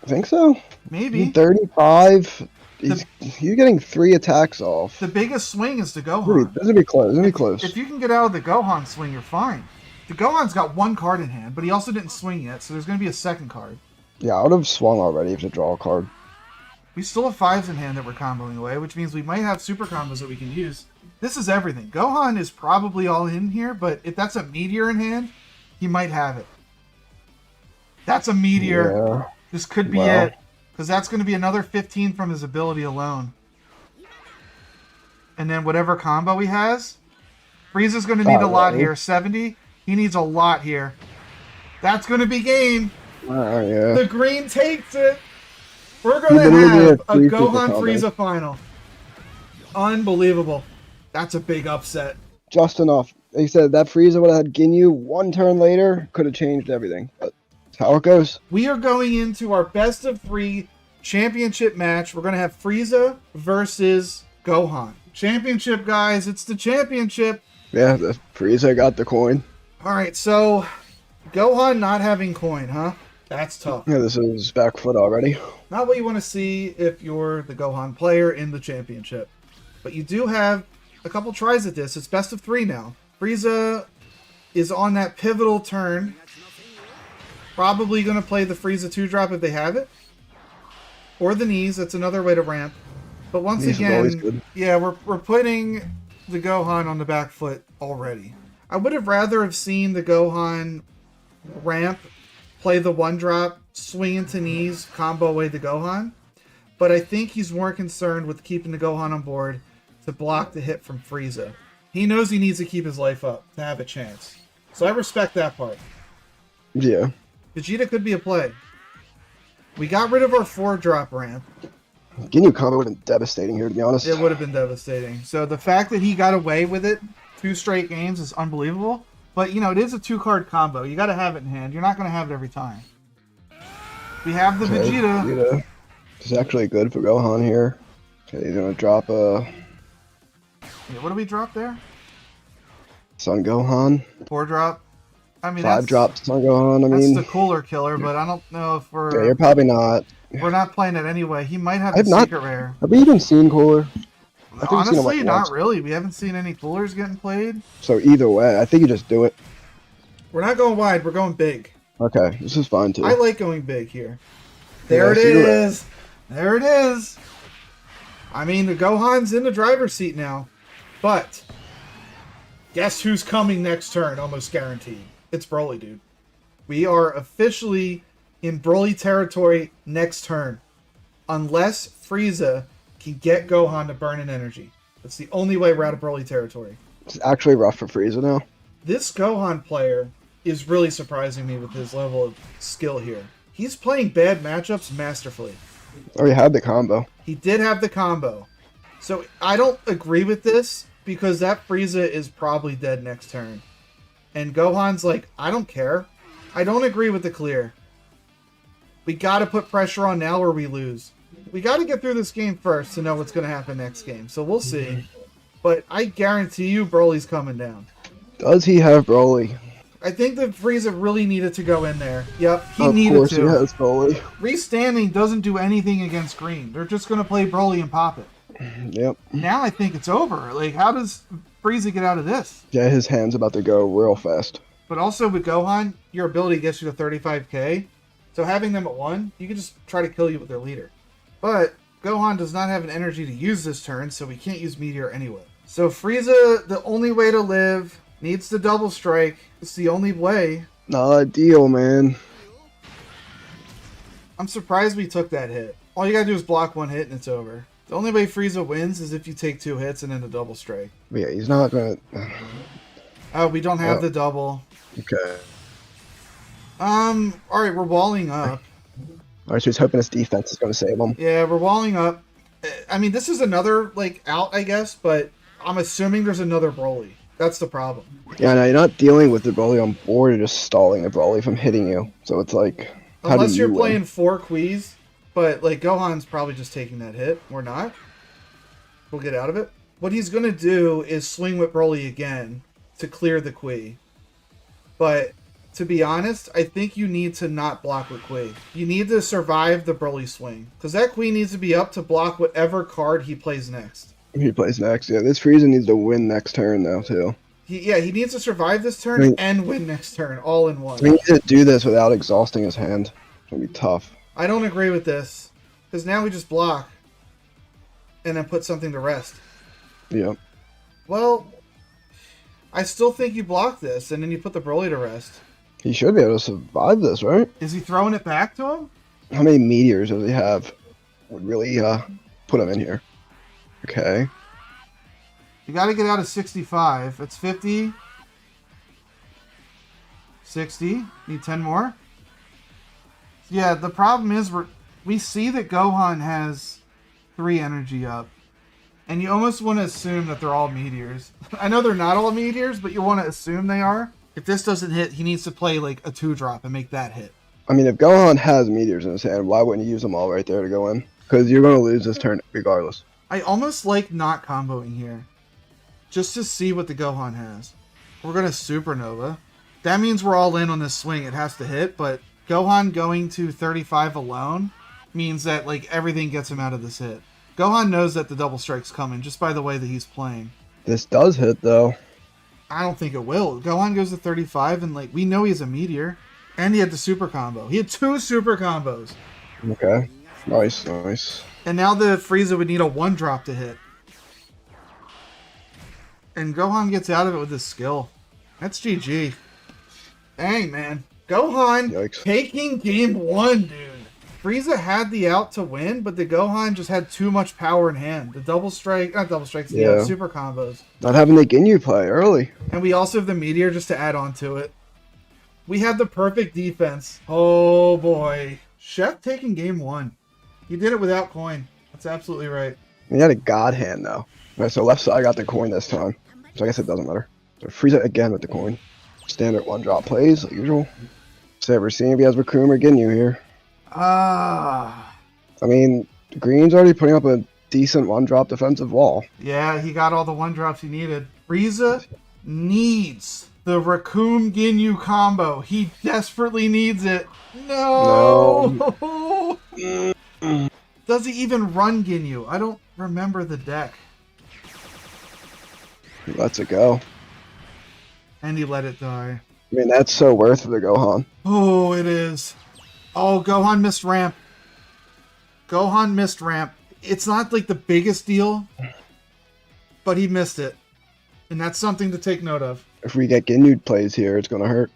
I think so. Maybe. 35. You're getting 3 attacks off. The biggest swing is the Gohan. This would be close. This would be close. If you can get out of the Gohan swing, you're fine. The Gohan's got 1 card in hand, but he also didn't swing yet, so there's going to be a second card. Yeah, I would have swung already to draw a card. We still have 5s in hand that we're comboing away, which means we might have super combos that we can use. This is everything. Gohan is probably all in here, but if that's a meteor in hand, he might have it. That's a meteor. Yeah. This could be it, because that's going to be another 15 from his ability alone. And then whatever combo he has, Frieza's going to need a lot here. 70, he needs a lot here. That's going to be game. Yeah. The green takes it. We're going to have a Gohan Frieza final. Unbelievable. That's a big upset. Just enough. He said that Frieza would have had Ginyu 1 turn later, could have changed everything. But that's how it goes. We are going into our best of 3 championship match. We're going to have Frieza versus Gohan. Championship, guys. It's the championship. Yeah, the Frieza got the coin. All right, so Gohan not having coin, huh? That's tough. Yeah, this is back foot already. Not what you want to see if you're the Gohan player in the championship. But you do have a couple tries at this. It's best of 3 now. Frieza is on that pivotal turn. Probably going to play the Frieza 2-drop if they have it. Or the knees. That's another way to ramp. But once again, yeah, we're putting the Gohan on the back foot already. I would have rather have seen the Gohan ramp play the one drop, swing into knees, combo away the Gohan. But I think he's more concerned with keeping the Gohan on board to block the hit from Frieza. He knows he needs to keep his life up to have a chance. So I respect that part. Yeah. Vegeta could be a play. We got rid of our 4-drop ramp. Getting you combo would have been devastating here, to be honest. It would have been devastating. So the fact that he got away with it 2 straight games is unbelievable. But, you know, it is a 2-card combo. You got to have it in hand. You're not going to have it every time. We have the Vegeta. It's actually good for Gohan here. Okay, he's going to drop a... Yeah, what do we drop there? Son Gohan. 4-drop. I mean, 5-drop Son Gohan, I mean... That's the cooler killer, but I don't know if we're... Yeah, you're probably not. We're not playing it anyway. He might have the secret rare. Have we even seen cooler? Honestly, not really. We haven't seen any coolers getting played. So either way, I think you just do it. We're not going wide. We're going big. Okay, this is fine too. I like going big here. There it is. There it is. I mean, the Gohan's in the driver's seat now. But guess who's coming next turn? Almost guaranteed. It's Broly, dude. We are officially in Broly territory next turn. Unless Frieza can get Gohan to burn an energy. That's the only way we're out of Broly territory. It's actually rough for Frieza now. This Gohan player is really surprising me with his level of skill here. He's playing bad matchups masterfully. Oh, he had the combo. He did have the combo. So I don't agree with this because that Frieza is probably dead next turn. And Gohan's like, I don't care. I don't agree with the clear. We got to put pressure on now or we lose. We got to get through this game first to know what's going to happen next game. So we'll see. But I guarantee you Broly's coming down. Does he have Broly? I think that Frieza really needed to go in there. Yep, he needed to. Of course he has Broly. Restanding doesn't do anything against Green. They're just going to play Broly and pop it. Yep. Now I think it's over. Like, how does Frieza get out of this? Yeah, his hand's about to go real fast. But also with Gohan, your ability gets you to 35k. So having them at 1, you can just try to kill you with their leader. But Gohan does not have an energy to use this turn, so we can't use Meteor anyway. So Frieza, the only way to live, needs to double strike. It's the only way. Not ideal, man. I'm surprised we took that hit. All you gotta do is block 1 hit and it's over. The only way Frieza wins is if you take 2 hits and then a double strike. But yeah, he's not gonna... Oh, we don't have the double. Okay. Alright, we're walling up. Alright, so he's hoping his defense is gonna save him. Yeah, we're walling up. I mean, this is another, like, out, I guess, but I'm assuming there's another Broly. That's the problem. Yeah, no, you're not dealing with the Broly on board, you're just stalling the Broly from hitting you. So it's like, how Unless do you're you playing win? 4 Quees, but, like, Gohan's probably just taking that hit. Or not. We'll get out of it. What he's going to do is swing with Broly again to clear the Quee. But, to be honest, I think you need to not block with Quee. You need to survive the Broly swing. Because that Quee needs to be up to block whatever card he plays next. He plays next. Yeah, this Frieza needs to win next turn, though, too. He needs to survive this turn and win next turn, all in one. We need to do this without exhausting his hand. It's going to be tough. I don't agree with this. Because now we just block. And then put something to rest. Yep. Well, I still think you block this, and then you put the Broly to rest. He should be able to survive this, right? Is he throwing it back to him? How many meteors does he have? Would really put him in here. Okay. You got to get out of 65. That's 50. 60. Need 10 more. Yeah, the problem is we see that Gohan has 3 energy up. And you almost want to assume that they're all meteors. I know they're not all meteors, but you want to assume they are. If this doesn't hit, he needs to play like a 2-drop and make that hit. I mean, if Gohan has meteors in his hand, why wouldn't you use them all right there to go in? Because you're going to lose this turn regardless. I almost like not comboing here. Just to see what the Gohan has. We're going to Supernova. That means we're all in on this swing. It has to hit, but Gohan going to 35 alone means that like everything gets him out of this hit. Gohan knows that the double strike's coming just by the way that he's playing. This does hit, though. I don't think it will. Gohan goes to 35 and like we know he's a meteor. And he had the super combo. He had 2 super combos. Okay. Nice, nice. And now the Frieza would need a 1-drop to hit. And Gohan gets out of it with his skill. That's GG. Dang, man. Gohan Yikes. taking game 1, dude. Frieza had the out to win, but the Gohan just had too much power in hand. The double strike, not double strikes, the Yeah. super combos. Not having the Ginyu play early. And we also have the Meteor just to add on to it. We have the perfect defense. Oh boy. Chef taking game 1. He did it without coin. That's absolutely right. He had a god hand though. Alright, so left side got the coin this time. So I guess it doesn't matter. So Frieza again with the coin. Standard one drop plays, like usual. So ever seen if he has Raccoon or Ginyu here. Ah. I mean, Green's already putting up a decent one drop defensive wall. Yeah, he got all the one drops he needed. Frieza needs the Raccoon Ginyu combo. He desperately needs it. No. Does he even run Ginyu? I don't remember the deck. He lets it go. And he let it die. I mean, that's so worth the Gohan. Oh, it is. Oh, Gohan missed ramp. Gohan missed ramp. It's not like the biggest deal, but he missed it. And that's something to take note of. If we get Ginyu plays here, it's gonna hurt.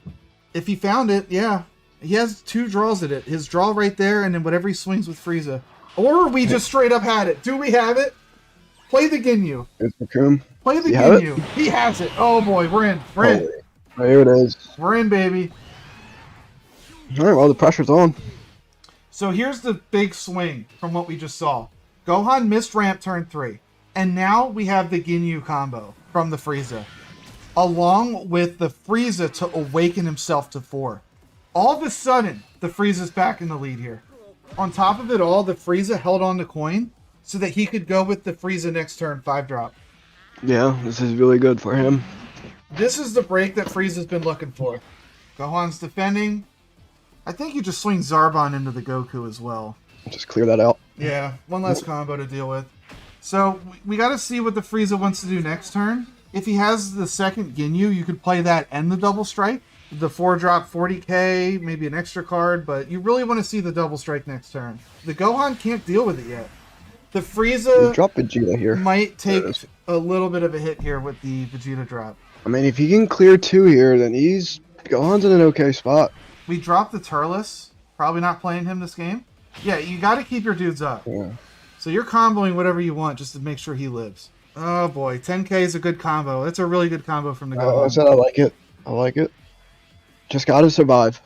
If he found it, yeah. He has 2 draws at it. His draw right there, and then whatever he swings with Frieza. Or we just straight up had it. Do we have it? Play the Ginyu. Here's Raccoon. Play the You have Ginyu. He has it. Oh boy, we're in. We're in. Holy. There it is. We're in, baby. Alright, well, the pressure's on. So here's the big swing from what we just saw. Gohan missed ramp turn 3. And now we have the Ginyu combo from the Frieza. Along with the Frieza to awaken himself to 4. All of a sudden, the Frieza's back in the lead here. On top of it all, the Frieza held on to coin so that he could go with the Frieza next turn 5 drop. Yeah, this is really good for him. This is the break that Frieza's been looking for. Gohan's defending. I think you just swing Zarbon into the Goku as well. Just clear that out. Yeah, one less combo to deal with. So we got to see what the Frieza wants to do next turn. If he has the second Ginyu, you could play that and the double strike. The 4-drop 40k, maybe an extra card, but you really want to see the double strike next turn. The Gohan can't deal with it yet. The Frieza Drop Vegeta here. might take a little bit of a hit here with the Vegeta drop. I mean, if he can clear 2 here, then Gohan's in an okay spot. We dropped the Turles. Probably not playing him this game. Yeah, you got to keep your dudes up. Yeah. So you're comboing whatever you want just to make sure he lives. Oh boy, 10k is a good combo. It's a really good combo from the Gohan. I said I like it. I like it. Just gotta survive.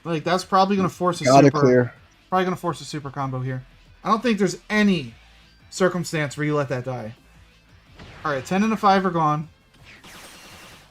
Like, that's probably going to force a Gotta super... clear. Probably going to force a super combo here. I don't think there's any circumstance where you let that die. Alright, 10 and a 5 are gone.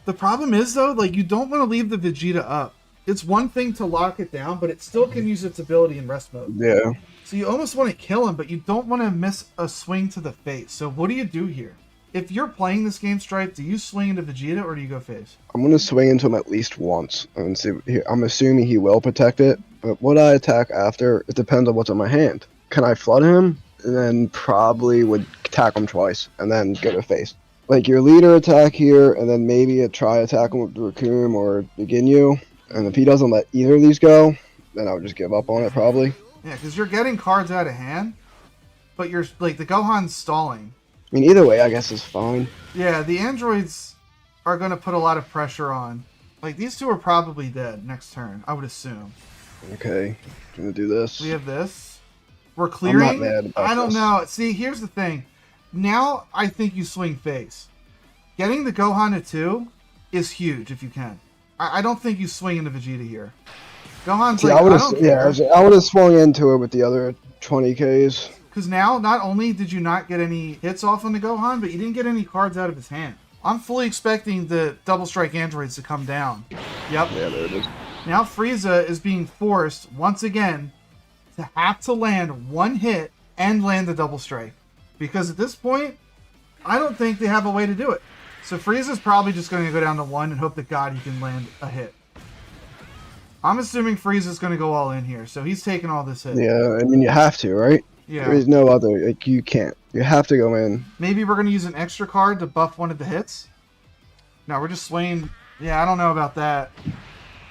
The problem is, though, like, you don't want to leave the Vegeta up. It's one thing to lock it down, but it still can use its ability in rest mode. Yeah. So you almost want to kill him, but you don't want to miss a swing to the face. So what do you do here? If you're playing this game, Stripe, do you swing into Vegeta or do you go face? I'm gonna swing into him at least once. And see, I'm assuming he will protect it, but would I attack after? It depends on what's on my hand. Can I flood him? And then probably would attack him twice, and then go to face. Like your leader attack here, and then maybe a try attack him with Raccoon or the Ginyu. And if he doesn't let either of these go, then I would just give up on it probably. Yeah, because you're getting cards out of hand, but you're, like, the Gohan's stalling. I mean, either way, I guess is fine. Yeah, the androids are going to put a lot of pressure on. Like, these two are probably dead next turn, I would assume. Okay, gonna do this. We have this. We're clearing. I'm not mad about I don't this. know. See, here's the thing. Now, I think you swing face. Getting the Gohan to 2 is huge if you can. I don't think you swing into Vegeta here. Gohan's like, I don't care. Yeah, I would have swung into it with the other 20Ks. Because now, not only did you not get any hits off on the Gohan, but you didn't get any cards out of his hand. I'm fully expecting the double strike androids to come down. Yep. Yeah, there it is. Now Frieza is being forced, once again, to have to land one hit and land the double strike. Because at this point, I don't think they have a way to do it. So Frieza's probably just going to go down to 1 and hope that God he can land a hit. I'm assuming Frieza's going to go all in here, so he's taking all this hit. Yeah, I mean, you have to, right? Yeah. There is no other, like, you can't. You have to go in. Maybe we're going to use an extra card to buff one of the hits? No, we're just swinging. Yeah, I don't know about that.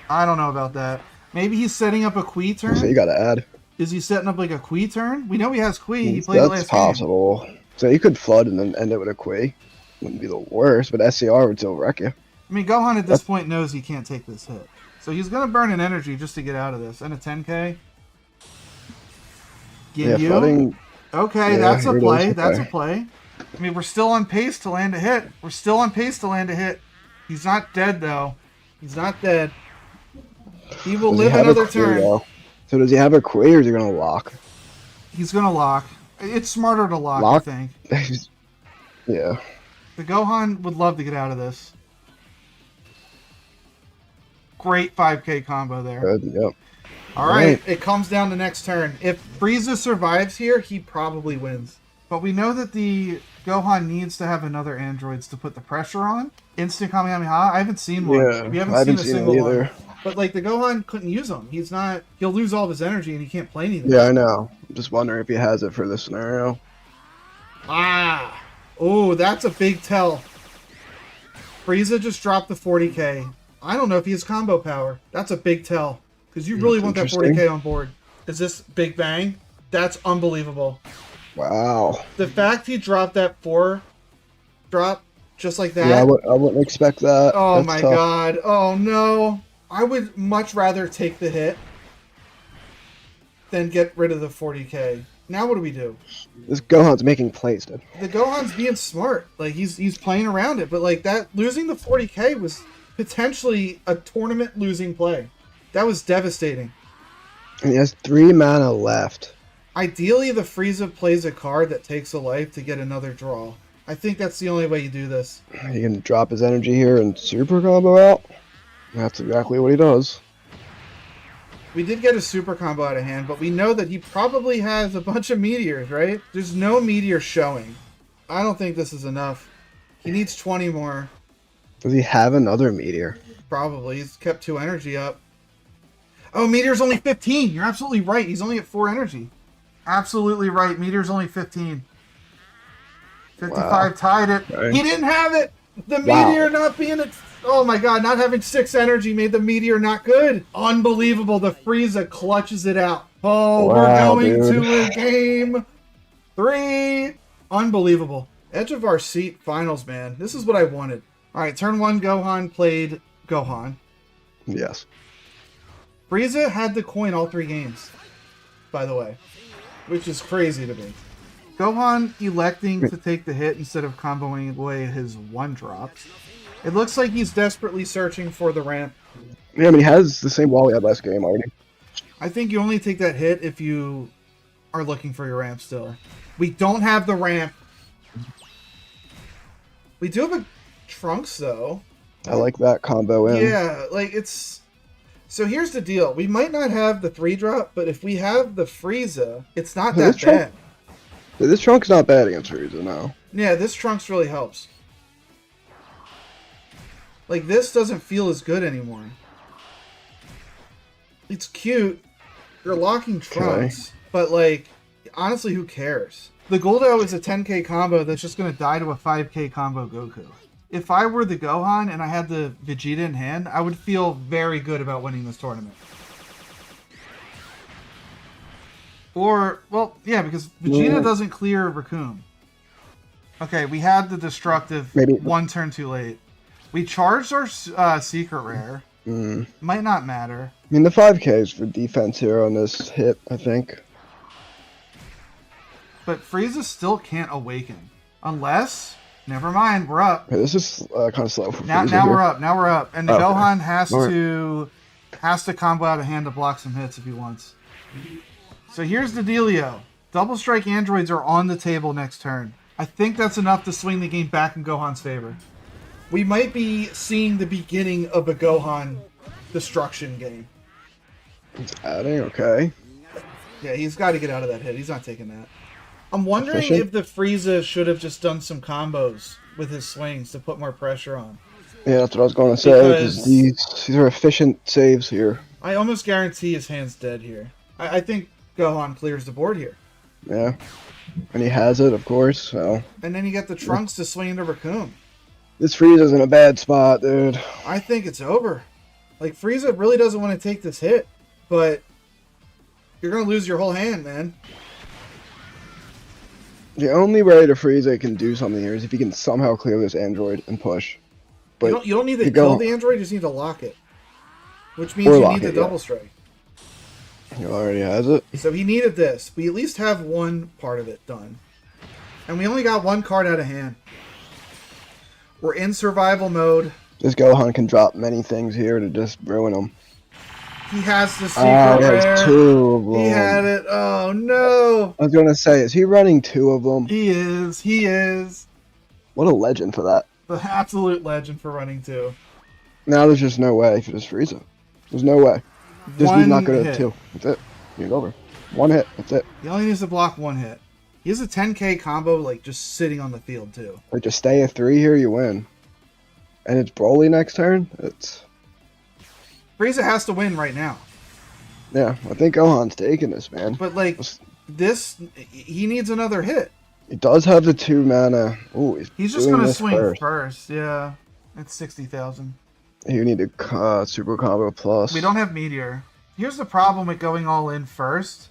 I don't know about that. Maybe he's setting up a Kui turn? So you gotta add. Is he setting up like a Kui turn? We know he has Kui. He played the That's last game. possible. So you could flood and then end it with a Kui. Wouldn't be the worst, but SCR would still wreck you. I mean, Gohan at this point knows he can't take this hit. So he's going to burn an energy just to get out of this. And a 10k. Yeah, Give you. flooding. Okay, Yeah, that's a here it play. is. That's a Okay. play. I mean, we're still on pace to land a hit. We're still on pace to land a hit. He's not dead, though. He's not dead. He will Does live he have another a query, turn. though? So does he have a query or is he gonna lock? He's going to lock. It's smarter to lock, Lock? I think. Yeah. The Gohan would love to get out of this. Great 5k combo there. Good. Yep. All right, it comes down to next turn. If Frieza survives here, he probably wins. But we know that the Gohan needs to have another androids to put the pressure on. Instant Kamehameha, I haven't seen one. Yeah, We haven't I haven't seen a seen it single either. one. But like the Gohan couldn't use them. He'll lose all of his energy and he can't play anything. Yeah, I know. I'm just wondering if he has it for this scenario. Ah. Oh, that's a big tell. Frieza just dropped the 40k. I don't know if he has combo power. That's a big tell. Because you really want that Interesting. 40k on board. Is this Big Bang? That's unbelievable. Wow. The fact he dropped that 4 drop just like that. Yeah, I wouldn't expect that. Oh That's my tough. god. Oh no. I would much rather take the hit than get rid of the 40k. Now what do we do? This Gohan's making plays, dude. The Gohan's being smart. Like he's playing around it, but like that losing the 40k was potentially a tournament losing play. That was devastating. And he has 3 mana left. Ideally, the Frieza plays a card that takes a life to get another draw. I think that's the only way you do this. He can drop his energy here and super combo out. That's exactly what he does. We did get a super combo out of hand, but we know that he probably has a bunch of meteors, right? There's no meteor showing. I don't think this is enough. He needs 20 more. Does he have another meteor? Probably. He's kept 2 energy up. Oh, Meteor's only 15. You're absolutely right. He's only at 4 energy. Absolutely right. Meteor's only 15. 55 tied it. Right. He didn't have it. The Wow. Meteor not being at... Oh my god, not having 6 energy made the Meteor not good. Unbelievable. The Frieza clutches it out. Oh, Wow, we're going dude. to a game 3. Unbelievable. Edge of our seat finals, man. This is what I wanted. All right, turn 1, Gohan played Gohan. Yes. Frieza had the coin all 3 games, by the way, which is crazy to me. Gohan electing to take the hit instead of comboing away his 1-drops. It looks like he's desperately searching for the ramp. Yeah, I mean, he has the same wall he had last game already. I think you only take that hit if you are looking for your ramp still. We don't have the ramp. We do have a Trunks, though. I like that combo in. Yeah, like it's... So here's the deal. We might not have the 3-drop, but if we have the Frieza, it's not Hey, that this Trunk- bad. This Trunk's not bad against Frieza, no. Yeah, this Trunks really helps. Like, this doesn't feel as good anymore. It's cute. You're locking Trunks, but, like, honestly, who cares? The Goldo is a 10k combo that's just going to die to a 5k combo Goku. If I were the Gohan and I had the Vegeta in hand, I would feel very good about winning this tournament. Or, well, yeah, because Vegeta doesn't clear Raccoon. Okay, we had the destructive Maybe. 1 turn too late. We charged our secret rare. Might not matter. I mean, the 5Ks for defense here on this hit, I think. But Frieza still can't awaken. Unless... Never mind, we're up. Okay, this is kind of slow for Now Frieza here. we're up. Now we're up. And the Okay. Gohan has Alright. to combo out a hand to block some hits if he wants. So here's the dealio. Double strike androids are on the table next turn. I think that's enough to swing the game back in Gohan's favor. We might be seeing the beginning of a Gohan destruction game. It's adding, okay. Yeah, he's got to get out of that hit. He's not taking that. I'm wondering Efficient. if the Frieza should have just done some combos with his swings to put more pressure on. Yeah, that's what I was going to say. Because- 'Cause these are efficient saves here. I almost guarantee his hand's dead here. I think Gohan clears the board here. Yeah. And he has it, of course, so... And then you get the Trunks to swing into Raccoon. This Frieza's in a bad spot, dude. I think it's over. Like, Frieza really doesn't want to take this hit, but you're going to lose your whole hand, man. The only way to Frieza can do something here is if he can somehow clear this android and push. But You don't need to you kill go- the android, you just need to lock it. which means Or you lock need the it, yeah. double strike. He already has it. So he needed this. We at least have one part of it done. And we only got one card out of hand. We're in survival mode. This Gohan can drop many things here to just ruin him. He has the secret He rare. has 2 of them. He had it. Oh no. I was gonna say, is he running 2 of them? He is. He is. What a legend for that. The absolute legend for running 2. Now there's just no way for this Frieza. There's no way. This dude's not good at 2. That's it. You're over. 1 hit. That's it. He only needs to block 1 hit. He has a 10k combo, like, just sitting on the field, too. Like, just stay at 3 here, you win. And it's Broly next turn? It's... Frieza has to win right now. Yeah, I think Gohan's taking this, man. But, like, this... He needs another hit. He does have the 2 mana. Ooh, He's just going to swing first. Yeah. It's 60,000. You need a super combo plus. We don't have Meteor. Here's the problem with going all in first.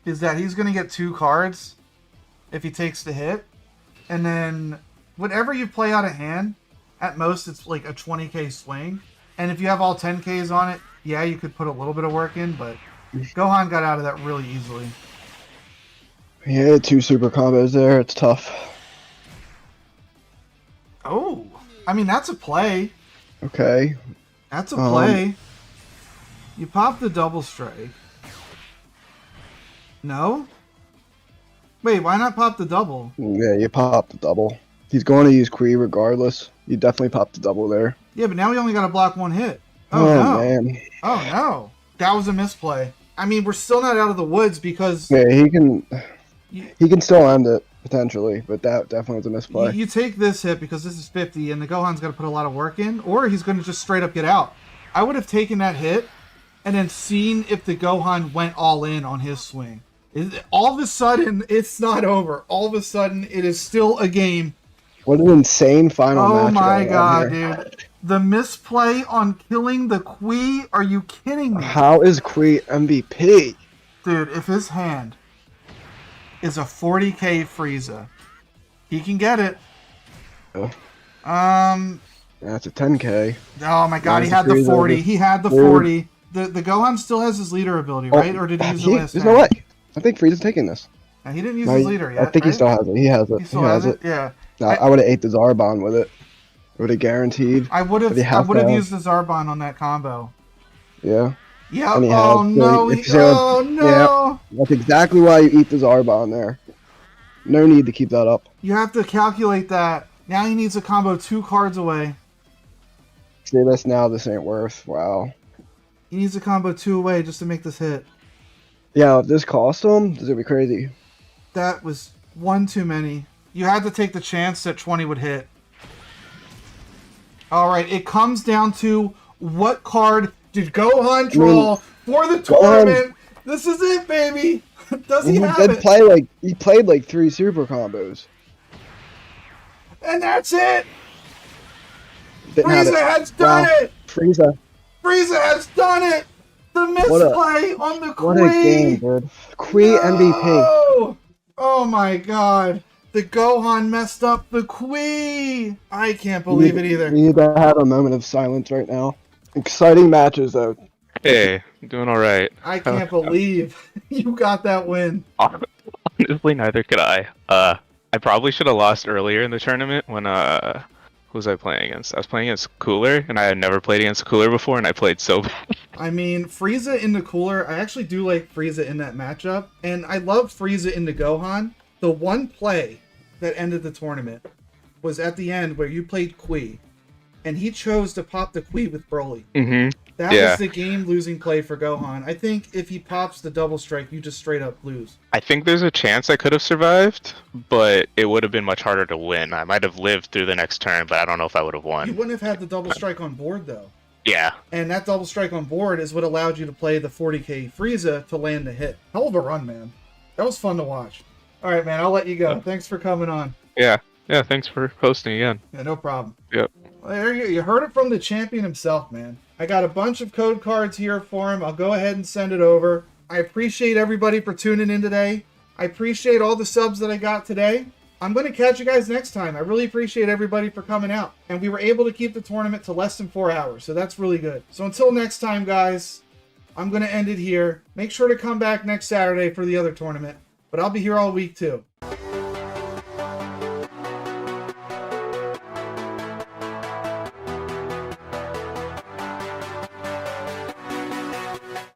Is that he's going to get 2 cards if he takes the hit. And then whatever you play out of hand, at most it's like a 20k swing. And if you have all 10ks on it, yeah, you could put a little bit of work in, but Gohan got out of that really easily. He had 2 super combos there. It's tough. Oh, I mean, that's a play. Okay. That's a play. You pop the double strike. No? Wait, why not pop the double? Yeah, you pop the double. He's going to use Kui regardless. You definitely pop the double there. Yeah, but now we only got to block 1 hit. Oh, no. Man. Oh, no. That was a misplay. I mean, we're still not out of the woods because... Yeah, he can still end it, potentially, but that definitely was a misplay. You take this hit because this is 50, and the Gohan's got to put a lot of work in, or he's going to just straight up get out. I would have taken that hit and then seen if the Gohan went all in on his swing. All of a sudden, it's not over. All of a sudden, it is still a game. What an insane final match. Oh my god, dude. The misplay on killing the Kui? Are you kidding me? How is Kui MVP? Dude, if his hand is a 40k Frieza, he can get it. Oh. That's a 10k. Oh my god, he had the 40. He had the 40. The Gohan still has his leader ability, right? Or did he use it last time? There's no way. I think Frieza's taking this. He didn't use his leader yet. I think he still has it. He has it. He still has it? Yeah. I would have ate the Zarbon with it. I would have guaranteed. I would have used the Zarbon on that combo. Yeah. Yeah. Oh no. Oh no. Yeah. That's exactly why you eat the Zarbon there. No need to keep that up. You have to calculate that. Now he needs a combo 2 cards away. See this now. This ain't worth. Wow. He needs a combo 2 away just to make this hit. Yeah, if this cost him, this would be crazy. That was 1 too many. You had to take the chance that 20 would hit. Alright, it comes down to what card did Gohan draw for the tournament? This is it, baby! Does he have it? He played like 3 super combos. And that's it! Frieza has done it! Frieza has done it! The misplay on the Kui! What a game, dude. Kui MVP. Oh my god. The Gohan messed up the Kui! I can't believe it either. We need to have a moment of silence right now. Exciting matches, though. Hey, I'm doing alright. I can't believe you got that win. Honestly, neither could I. I probably should have lost earlier in the tournament when, who was I playing against? I was playing against Cooler, and I had never played against Cooler before, and I played so bad. I mean, Frieza in the Cooler, I actually do like Frieza in that matchup, and I love Frieza in the Gohan. The one play that ended the tournament was at the end where you played Kui, and he chose to pop the Kui with Broly. That was the game-losing play for Gohan. I think if he pops the double strike, you just straight up lose. I think there's a chance I could have survived, but it would have been much harder to win. I might have lived through the next turn, but I don't know if I would have won. You wouldn't have had the double strike on board, though. Yeah. And that double strike on board is what allowed you to play the 40k Frieza to land the hit. Hell of a run, man. That was fun to watch. All right, man, I'll let you go. Thanks for coming on. Yeah, thanks for hosting again. Yeah, no problem. Yep. Well, there you heard it from the champion himself, man. I got a bunch of code cards here for him. I'll go ahead and send it over. I appreciate everybody for tuning in today. I appreciate all the subs that I got today. I'm going to catch you guys next time. I really appreciate everybody for coming out. And we were able to keep the tournament to less than 4 hours, so that's really good. So until next time, guys, I'm going to end it here. Make sure to come back next Saturday for the other tournament, but I'll be here all week too.